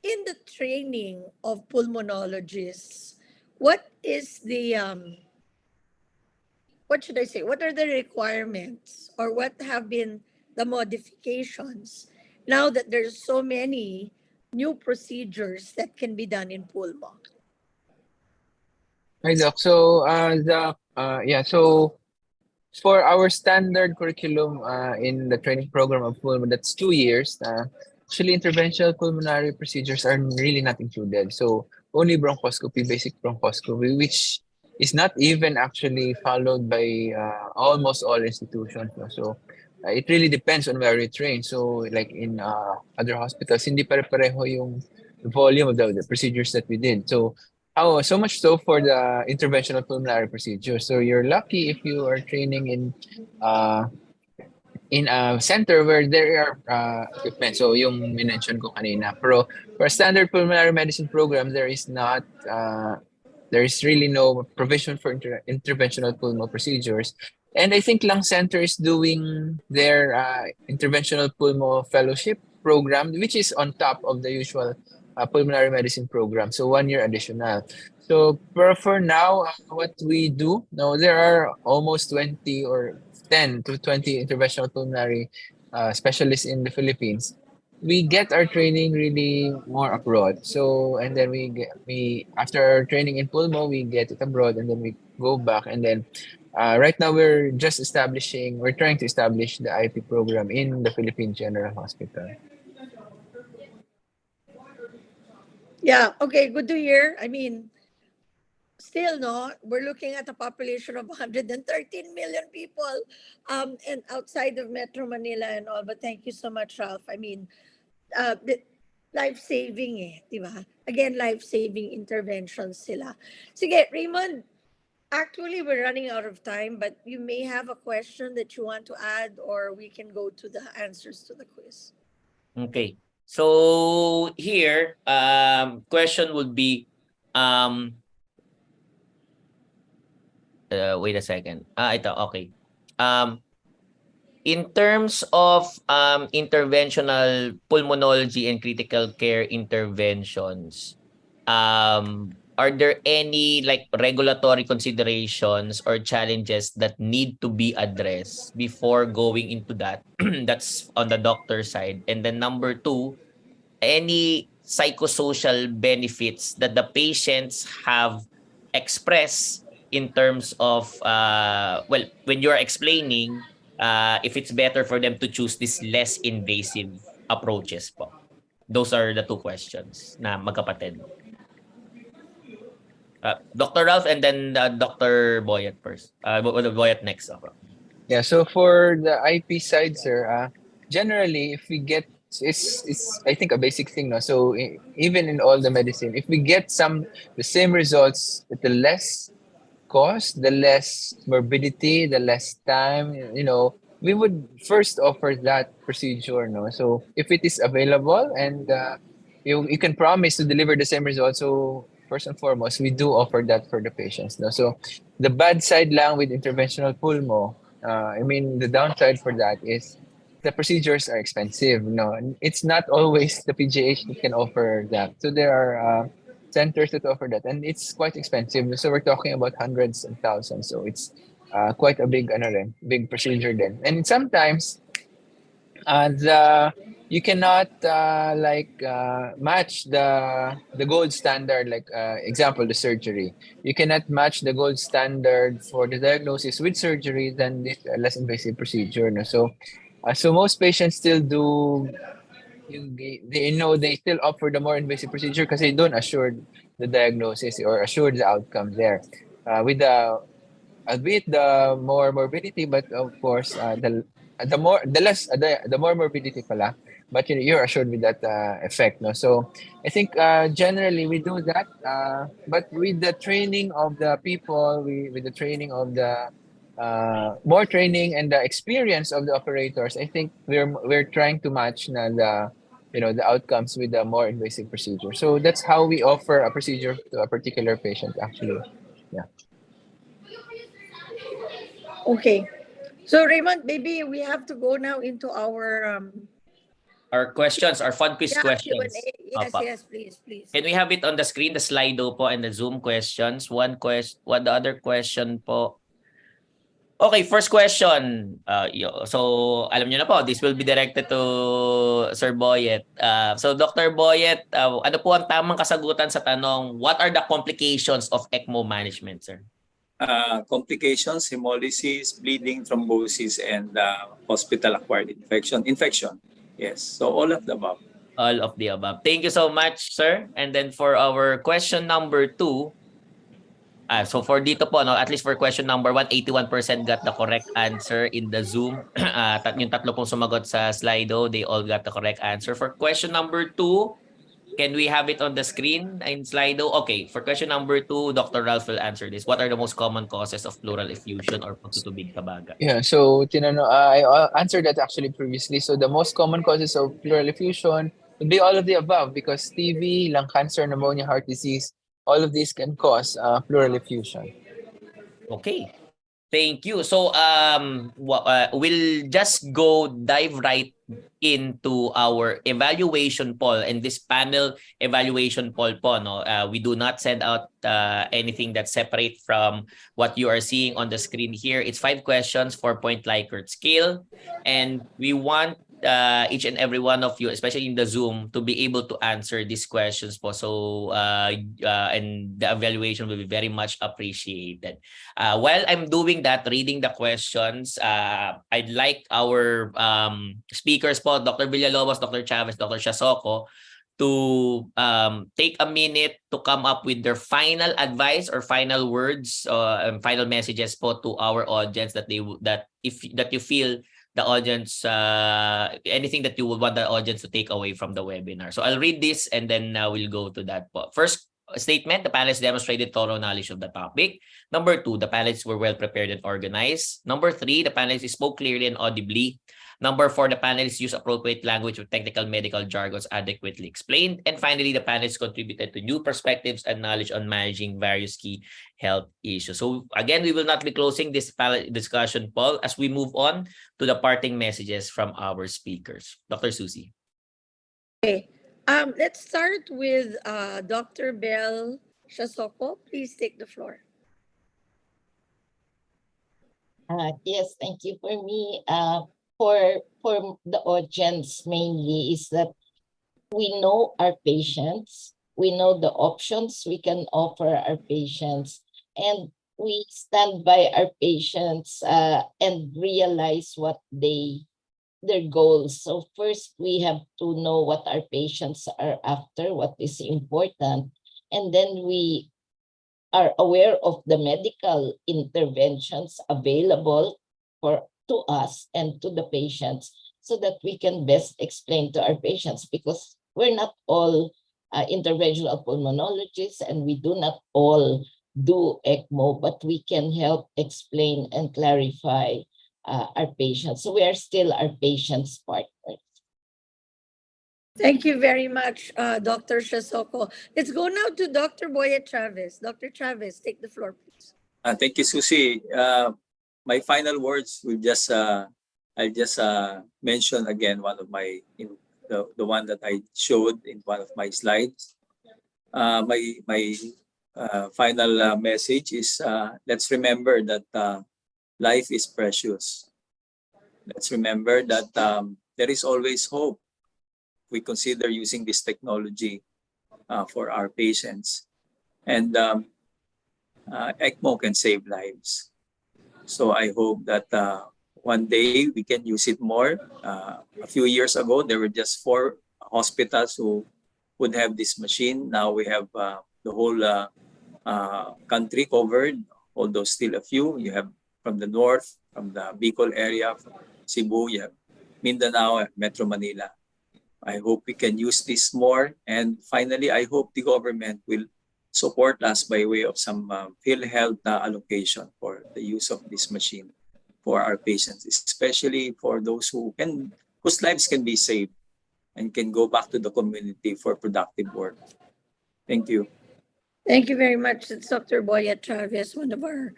In the training of pulmonologists, what is the what should I say? What are the requirements or what have been the modifications now that there's so many new procedures that can be done in pulmo? Hi, Doc. So, so for our standard curriculum in the training program of pulmo, that's 2 years. Actually, interventional pulmonary procedures are really not included. So, only bronchoscopy, basic bronchoscopy, which is not even actually followed by almost all institutions. So, it really depends on where you train. So, like in other hospitals, hindi pare-pareho yung volume of the procedures that we did. So, so much so for the interventional pulmonary procedure. So, you're lucky if you are training in a center where there are equipment. So, yung minention ko kanina. Pero for a standard pulmonary medicine program, there is really no provision for interventional pulmonary procedures. And I think Lung Center is doing their interventional pulmo fellowship program, which is on top of the usual pulmonary medicine program. So 1 year additional. So for now, what we do, now there are almost 20 or 10 to 20 interventional pulmonary specialists in the Philippines. We get our training really more abroad. So, and then we after our training in pulmo, we get it abroad and then we go back. And then right now we're trying to establish the IP program in the Philippine General Hospital. Yeah, okay, good to hear. I mean, still, we're looking at a population of 113 million people and outside of Metro Manila and all. But thank you so much, Ralph. I mean, life-saving di ba? Again, life-saving interventions sila. Sige, Raymond, actually, we're running out of time, but you may have a question that you want to add or we can go to the answers to the quiz. Okay. So here, question would be, wait a second. Ito, okay. In terms of interventional pulmonology and critical care interventions, are there any like regulatory considerations or challenges that need to be addressed before going into that? That's on the doctor side. And then number 2, any psychosocial benefits that the patients have expressed in terms of, when you're explaining, if it's better for them to choose these less invasive approaches po. Those are the 2 questions na magkapatid. Dr. Ralph and then Dr. Boyet first. Boyet next. Yeah, so for the IP side, sir, generally, if we get, it's I think a basic thing, no? So even in all the medicine, if we get the same results with the less cost, the less morbidity, the less time, we would first offer that procedure, no? So if it is available and you can promise to deliver the same results, so first and foremost, we do offer that for the patients, no? So the bad side lang with interventional pulmo, the downside for that is the procedures are expensive. No, and it's not always the PGH that can offer that. So there are centers that offer that, and it's quite expensive. So we're talking about hundreds and thousands. So it's quite a big, big procedure then. And sometimes you cannot match the gold standard, like example, the surgery. You cannot match the gold standard for the diagnosis with surgery than this less invasive procedure. No? So most patients still do they still opt for the more invasive procedure because they don't assure the diagnosis or assure the outcome there. With the albeit the more morbidity, but of course the more morbidity pala, but you're assured with that effect. No, so I think generally we do that, but with the training of the people, with the training of the more training and the experience of the operators, I think we're trying to match the outcomes with the more invasive procedure. So that's how we offer a procedure to a particular patient actually. Yeah. Okay. So Raymond, maybe we have to go now into Our questions, our fun quiz questions. Q&A. Yes, Opo. yes, please. Can we have it on the screen, the Slido po and the Zoom questions? The other question po. Okay, first question. So alam niyo na po, this will be directed to Sir Boyet. So Dr. Boyet, ano po ang tamang kasagutan sa tanong, what are the complications of ECMO management, sir? Complications, hemolysis, bleeding, thrombosis, and hospital-acquired infection. Yes, so all of the above. All of the above. Thank you so much, sir. And then for our question number 2, so for dito po, no, at least for question number 1, 81% got the correct answer in the Zoom. Yung tatlo pong sumagot sa Slido, they all got the correct answer. For question number 2, can we have it on the screen in Slido? Okay, for question number 2, Dr. Ralph will answer this. What are the most common causes of pleural effusion or pagtutubig kabaga? Yeah, so I answered that actually previously. So the most common causes of pleural effusion would be all of the above because TB, lung cancer, pneumonia, heart disease, all of these can cause pleural effusion. Okay. Thank you. So we'll just dive right into our evaluation poll and this panel evaluation poll po, no. We do not send out anything that's separate from what you are seeing on the screen here. It's 5 questions, 4-point Likert scale, and we want each and every one of you, especially in the Zoom, to be able to answer these questions po. So and the evaluation will be very much appreciated. While I'm doing that, reading the questions, I'd like our speakers po, Dr. Villalobos, Dr. Chavez, Dr. Siasoko, to take a minute to come up with their final advice or final words and final messages po to our audience that you feel the audience, anything that you would want the audience to take away from the webinar. So I'll read this and then we'll go to that po. First statement, the panelists demonstrated thorough knowledge of the topic. Number 2, the panelists were well prepared and organized. Number 3, the panelists spoke clearly and audibly. Number 4, the panelists used appropriate language with technical medical jargons adequately explained. And finally, the panelists contributed to new perspectives and knowledge on managing various key health issues. So again, we will not be closing this discussion poll as we move on to the parting messages from our speakers. Dr. Susie. Okay. Let's start with Dr. Bell Siasoko. Please take the floor. Yes, thank you. For me, for the audience mainly is that we know our patients, we know the options we can offer our patients, and we stand by our patients and realize what their goals. So first, we have to know what our patients are after, what is important, and then we are aware of the medical interventions available to us and to the patients so that we can best explain to our patients, because we're not all interventional pulmonologists and we do not all do ECMO, but we can help explain and clarify our patients. So we are still our patients' partners. Thank you very much, Dr. Siasoko. Let's go now to Dr. Boyet Chavez. Dr. Chavez, take the floor, please. Thank you, Susie. My final words will just I'll just mention again one of my, the one that I showed in one of my slides. My final message is let's remember that life is precious. Let's remember that there is always hope. We consider using this technology for our patients. And ECMO can save lives. So I hope that one day we can use it more. A few years ago, there were just 4 hospitals who would have this machine. Now we have the whole country covered, although still a few. You have from the north, from the Bicol area, from Cebu, you have Mindanao, Metro Manila. I hope we can use this more. And finally, I hope the government will support us by way of some PhilHealth allocation for the use of this machine for our patients, especially for those whose lives can be saved and can go back to the community for productive work. Thank you. Thank you very much. It's Dr. Boya Chavez, one of our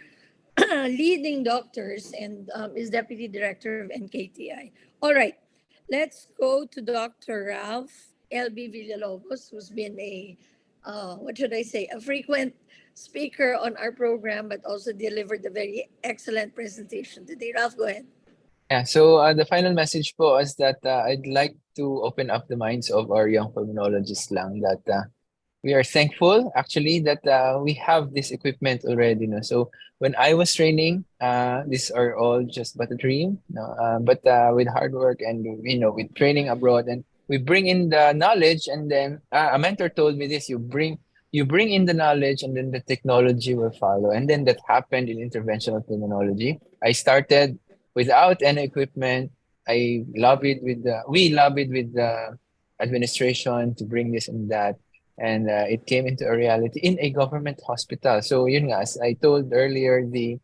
leading doctors and is Deputy Director of NKTI. All right, let's go to Dr. Ralph L.B. Villalobos, who's been a frequent speaker on our program, but also delivered a very excellent presentation today. Ralph, go ahead. Yeah, so the final message po is that I'd like to open up the minds of our young pulmonologists lang that we are thankful actually that we have this equipment already. No? So when I was training, these are all just but a dream. No? But with hard work and with training abroad, and we bring in the knowledge, and then a mentor told me this: you bring in the knowledge, and then the technology will follow. And then that happened in interventional pulmonology. I started without any equipment. We lobbied with the administration to bring this and that. And it came into a reality in a government hospital. So yun nga, as I told earlier the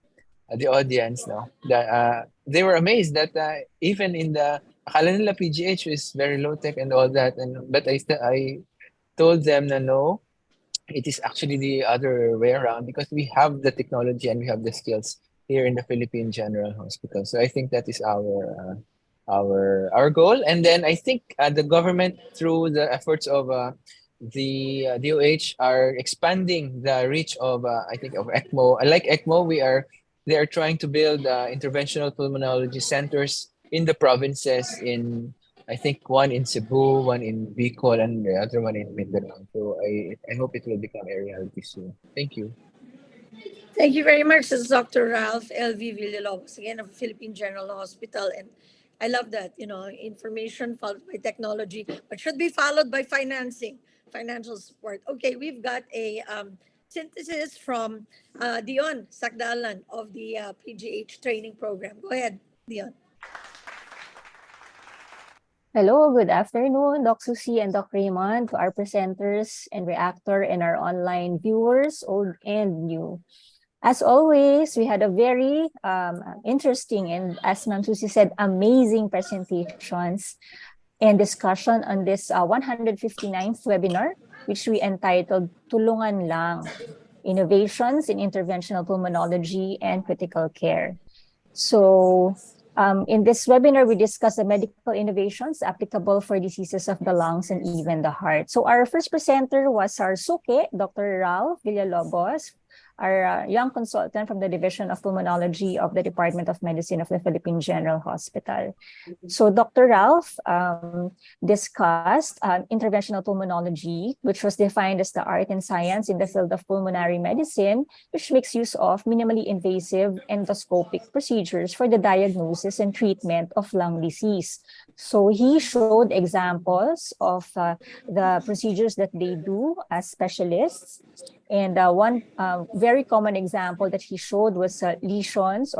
audience, no, that they were amazed that even in the akala nila PGH is very low tech and all that, but I told them na no, it is actually the other way around, because we have the technology and we have the skills here in the Philippine General Hospital. So I think that is our goal. And then I think the government, through the efforts of the DOH, are expanding the reach of I think of ECMO. Like ECMO, they are trying to build interventional pulmonology centers in the provinces. In I think one in Cebu, one in Bicol, and the other one in Mindanao. So I hope it will become a reality soon. Thank you. Thank you very much. This is Dr. Ralph L.V. Villalobos, again of Philippine General Hospital. And I love that, information followed by technology, but should be followed by financial support. Okay, we've got a synthesis from Dion Sakdalan of the PGH training program. Go ahead, Dion. Hello, good afternoon, Doc Susie and Doc Raymond, to our presenters and reactor and our online viewers, old and new. As always, we had a very interesting and, as Ma'am Susie said, amazing presentations and discussion on this 159th webinar, which we entitled Tulungan Lang, Innovations in Interventional Pulmonology and Critical Care. So in this webinar, we discussed the medical innovations applicable for diseases of the lungs and even the heart. So our first presenter was our Suke, Dr. Ralph Villalobos, our young consultant from the Division of Pulmonology of the Department of Medicine of the Philippine General Hospital. So Dr. Ralph discussed interventional pulmonology, which was defined as the art and science in the field of pulmonary medicine, which makes use of minimally invasive endoscopic procedures for the diagnosis and treatment of lung disease. So he showed examples of the procedures that they do as specialists. And one very common example that he showed was lesions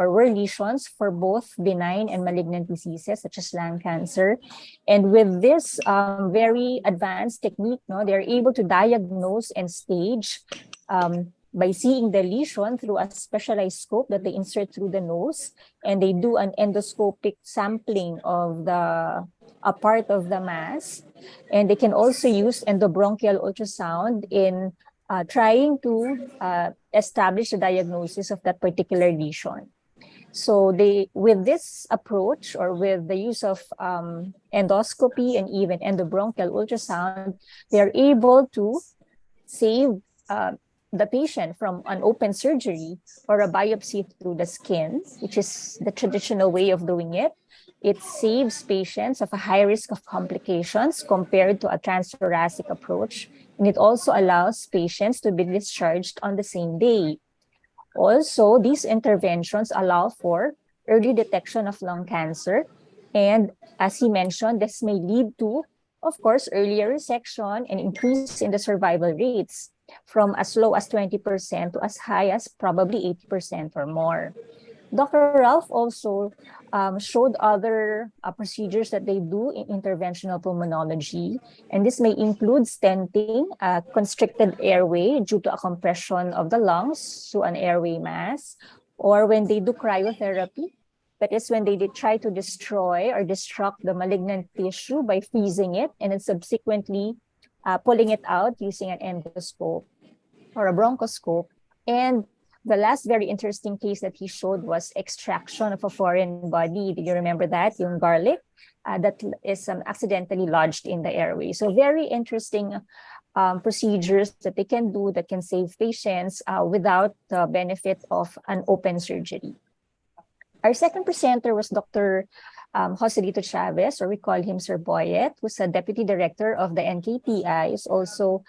for both benign and malignant diseases such as lung cancer. And with this very advanced technique, they're able to diagnose and stage by seeing the lesion through a specialized scope that they insert through the nose, and they do an endoscopic sampling of a part of the mass. And they can also use endobronchial ultrasound in trying to establish the diagnosis of that particular lesion. So with this approach, or with the use of endoscopy and even endobronchial ultrasound, they're able to save the patient from an open surgery or a biopsy through the skin, which is the traditional way of doing it. It saves patients of a high risk of complications compared to a transthoracic approach. And it also allows patients to be discharged on the same day. Also, these interventions allow for early detection of lung cancer. And as he mentioned, this may lead to, of course, earlier resection and increase in the survival rates from as low as 20% to as high as probably 80% or more. Dr. Ralph also showed other procedures that they do in interventional pulmonology, and this may include stenting, constricted airway due to a compression of the lungs to an airway mass, or when they do cryotherapy, that is when they try to destroy or destruct the malignant tissue by freezing it and then subsequently pulling it out using an endoscope or a bronchoscope. And the last very interesting case that he showed was extraction of a foreign body. Do you remember that? Yung garlic that is accidentally lodged in the airway. So very interesting procedures that they can do that can save patients without the benefit of an open surgery. Our second presenter was Dr. Joselito Chavez, or we call him Sir Boyet, who's a deputy director of the NKTI, is also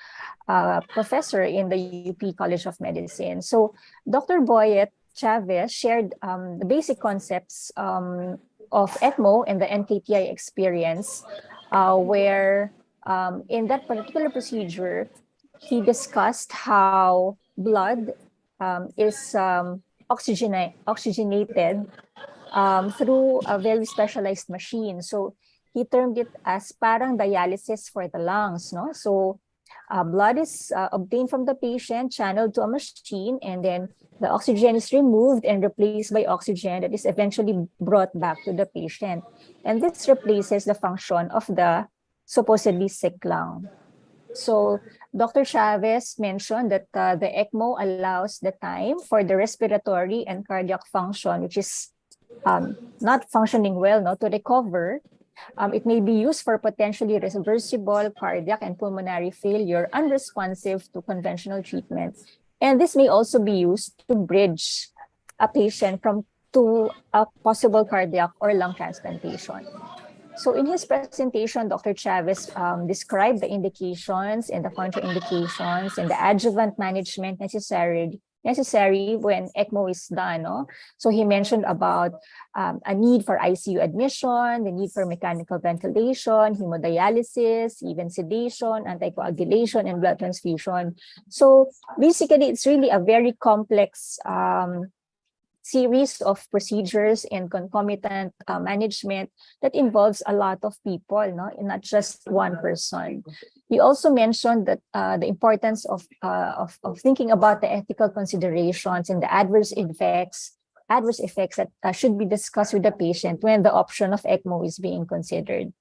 a professor in the UP College of Medicine. So Dr. Boyet Chavez shared the basic concepts of ECMO and the NKTI experience, where in that particular procedure, he discussed how blood is oxygenated through a very specialized machine. So he termed it as parang dialysis for the lungs, no? So blood is obtained from the patient, channeled to a machine, and then the oxygen is removed and replaced by oxygen that is eventually brought back to the patient. And this replaces the function of the supposedly sick lung. So Dr. Chavez mentioned that the ECMO allows the time for the respiratory and cardiac function, which is not functioning well, to recover. It may be used for potentially reversible cardiac and pulmonary failure unresponsive to conventional treatment. And this may also be used to bridge a patient to a possible cardiac or lung transplantation. So in his presentation, Dr. Chavez described the indications and the contraindications and the adjuvant management necessary when ECMO is done. No? So he mentioned about a need for ICU admission, the need for mechanical ventilation, hemodialysis, even sedation, anticoagulation, and blood transfusion. So basically, it's really a very complex series of procedures and concomitant management that involves a lot of people, and not just one person. He also mentioned that the importance of thinking about the ethical considerations and the adverse effects that should be discussed with the patient when the option of ECMO is being considered.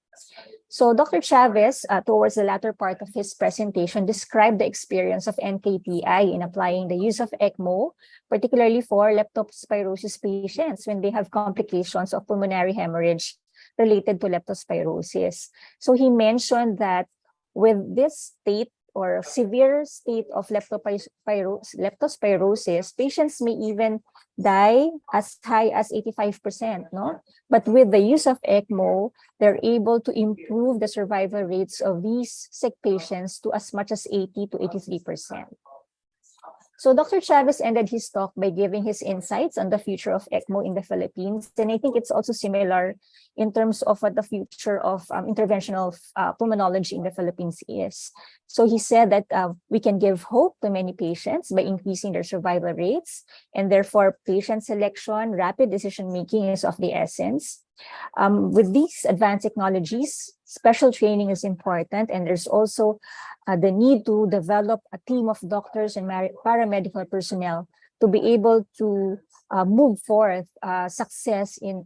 So Dr. Chavez, towards the latter part of his presentation, described the experience of NKTI in applying the use of ECMO, particularly for leptospirosis patients when they have complications of pulmonary hemorrhage related to leptospirosis. So he mentioned that with this state or severe state of leptospirosis, patients may even die as high as 85%, no? But with the use of ECMO, they're able to improve the survival rates of these sick patients to as much as 80 to 83%. So Dr. Chavez ended his talk by giving his insights on the future of ECMO in the Philippines. And I think it's also similar in terms of what the future of interventional pulmonology in the Philippines is. So he said that we can give hope to many patients by increasing their survival rates, and therefore patient selection, rapid decision-making is of the essence. With these advanced technologies, special training is important, and there's also the need to develop a team of doctors and paramedical personnel to be able to move forth success in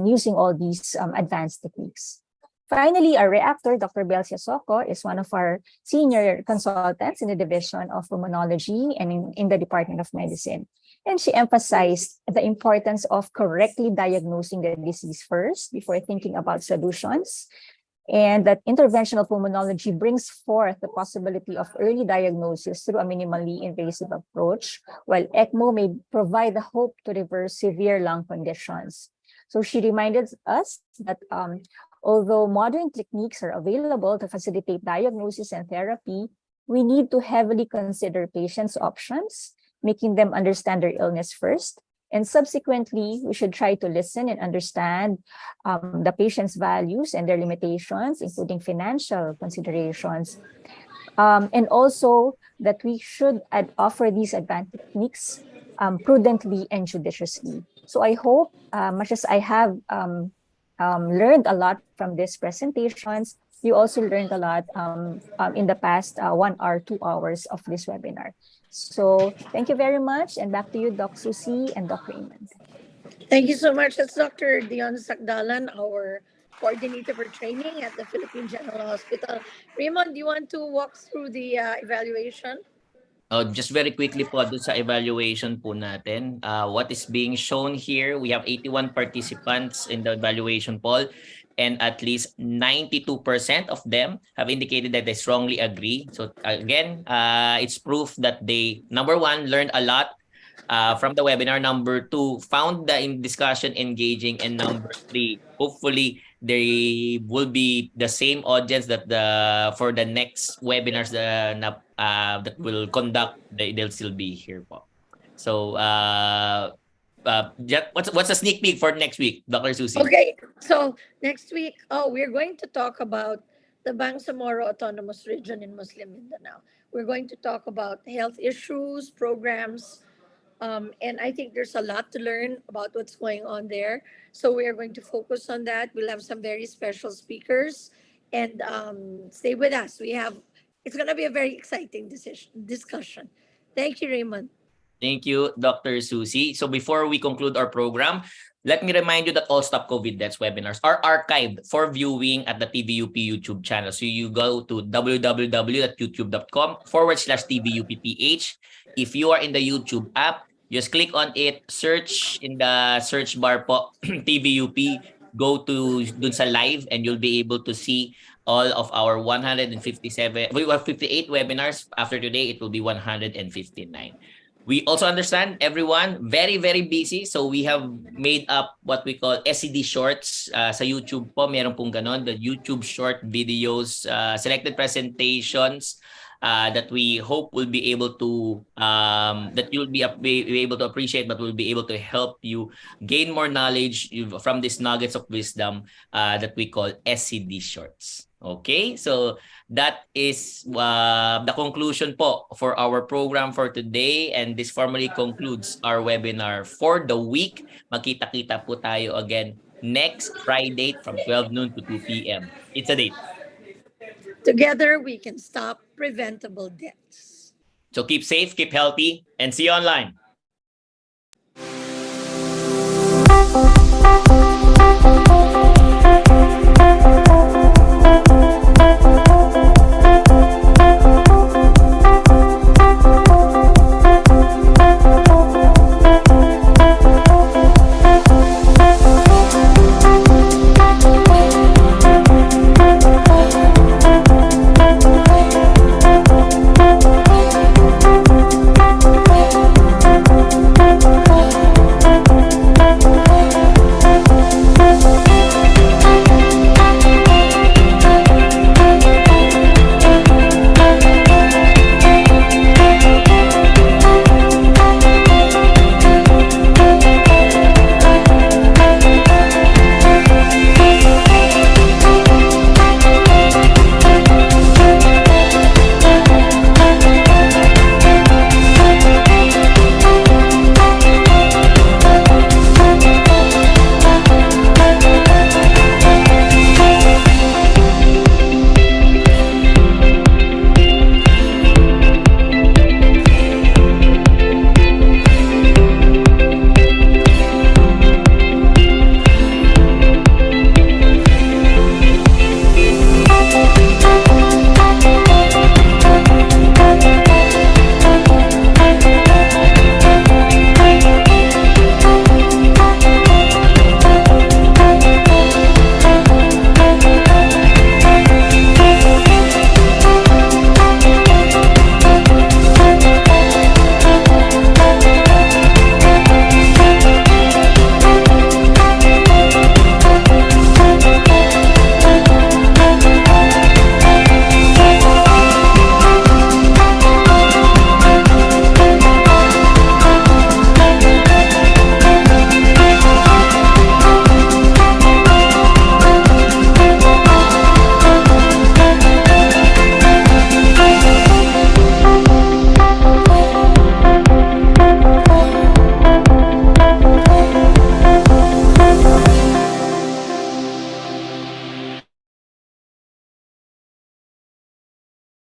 using all these advanced techniques. Finally, our reactor, Dr. Belcia Soco, is one of our senior consultants in the Division of Pulmonology and in the Department of Medicine. And she emphasized the importance of correctly diagnosing the disease first before thinking about solutions, and that interventional pulmonology brings forth the possibility of early diagnosis through a minimally invasive approach, while ECMO may provide the hope to reverse severe lung conditions. So she reminded us that although modern techniques are available to facilitate diagnosis and therapy, we need to heavily consider patients' options, making them understand their illness first. And subsequently, we should try to listen and understand the patient's values and their limitations, including financial considerations. And also that we should offer these advanced techniques prudently and judiciously. So I hope, much as I have learned a lot from these presentations, you also learned a lot in the past 1 hour, 2 hours of this webinar. So thank you very much, and back to you, Doc Susie and Doc Raymond. Thank you so much. That's Dr. Dion Sakdalan, our coordinator for training at the Philippine General Hospital. Raymond, do you want to walk through the evaluation? Just very quickly po doon sa evaluation po natin. What is being shown here, we have 81 participants in the evaluation poll, and at least 92% of them have indicated that they strongly agree. So again, it's proof that they, number one, learned a lot from the webinar. Number two, found the discussion engaging. And number three, hopefully they will be the same audience that for the next webinars that will conduct, they'll still be here po. So what's a sneak peek for next week, Dr. Susie? Okay, so next week, we're going to talk about the Bangsamoro Autonomous Region in Muslim Mindanao. We're going to talk about health issues, programs, and I think there's a lot to learn about what's going on there. So we are going to focus on that. We'll have some very special speakers, and stay with us. It's going to be a very exciting discussion. Thank you, Raymond. Thank you, Dr. Susie. So before we conclude our program, let me remind you that all Stop COVID Deaths webinars are archived for viewing at the TVUP YouTube channel. So you go to www.youtube.com/TVUPPH. If you are in the YouTube app, just click on it, search in the search bar po, TVUP, go to dun sa live, and you'll be able to see all of our 157, we have 58 webinars. After today, it will be 159. We also understand everyone very, very busy. So we have made up what we call SED shorts sa YouTube po. Meron pong ganon, the YouTube short videos, selected presentations that we hope will be able to, that you'll be able to appreciate, but will be able to help you gain more knowledge from these nuggets of wisdom that we call SED shorts. Okay, so that is the conclusion po for our program for today, and this formally concludes our webinar for the week. Magkita-kita po tayo again next Friday from 12 noon to 2 p.m. It's a date. Together, we can stop preventable deaths. So keep safe, keep healthy, and see you online.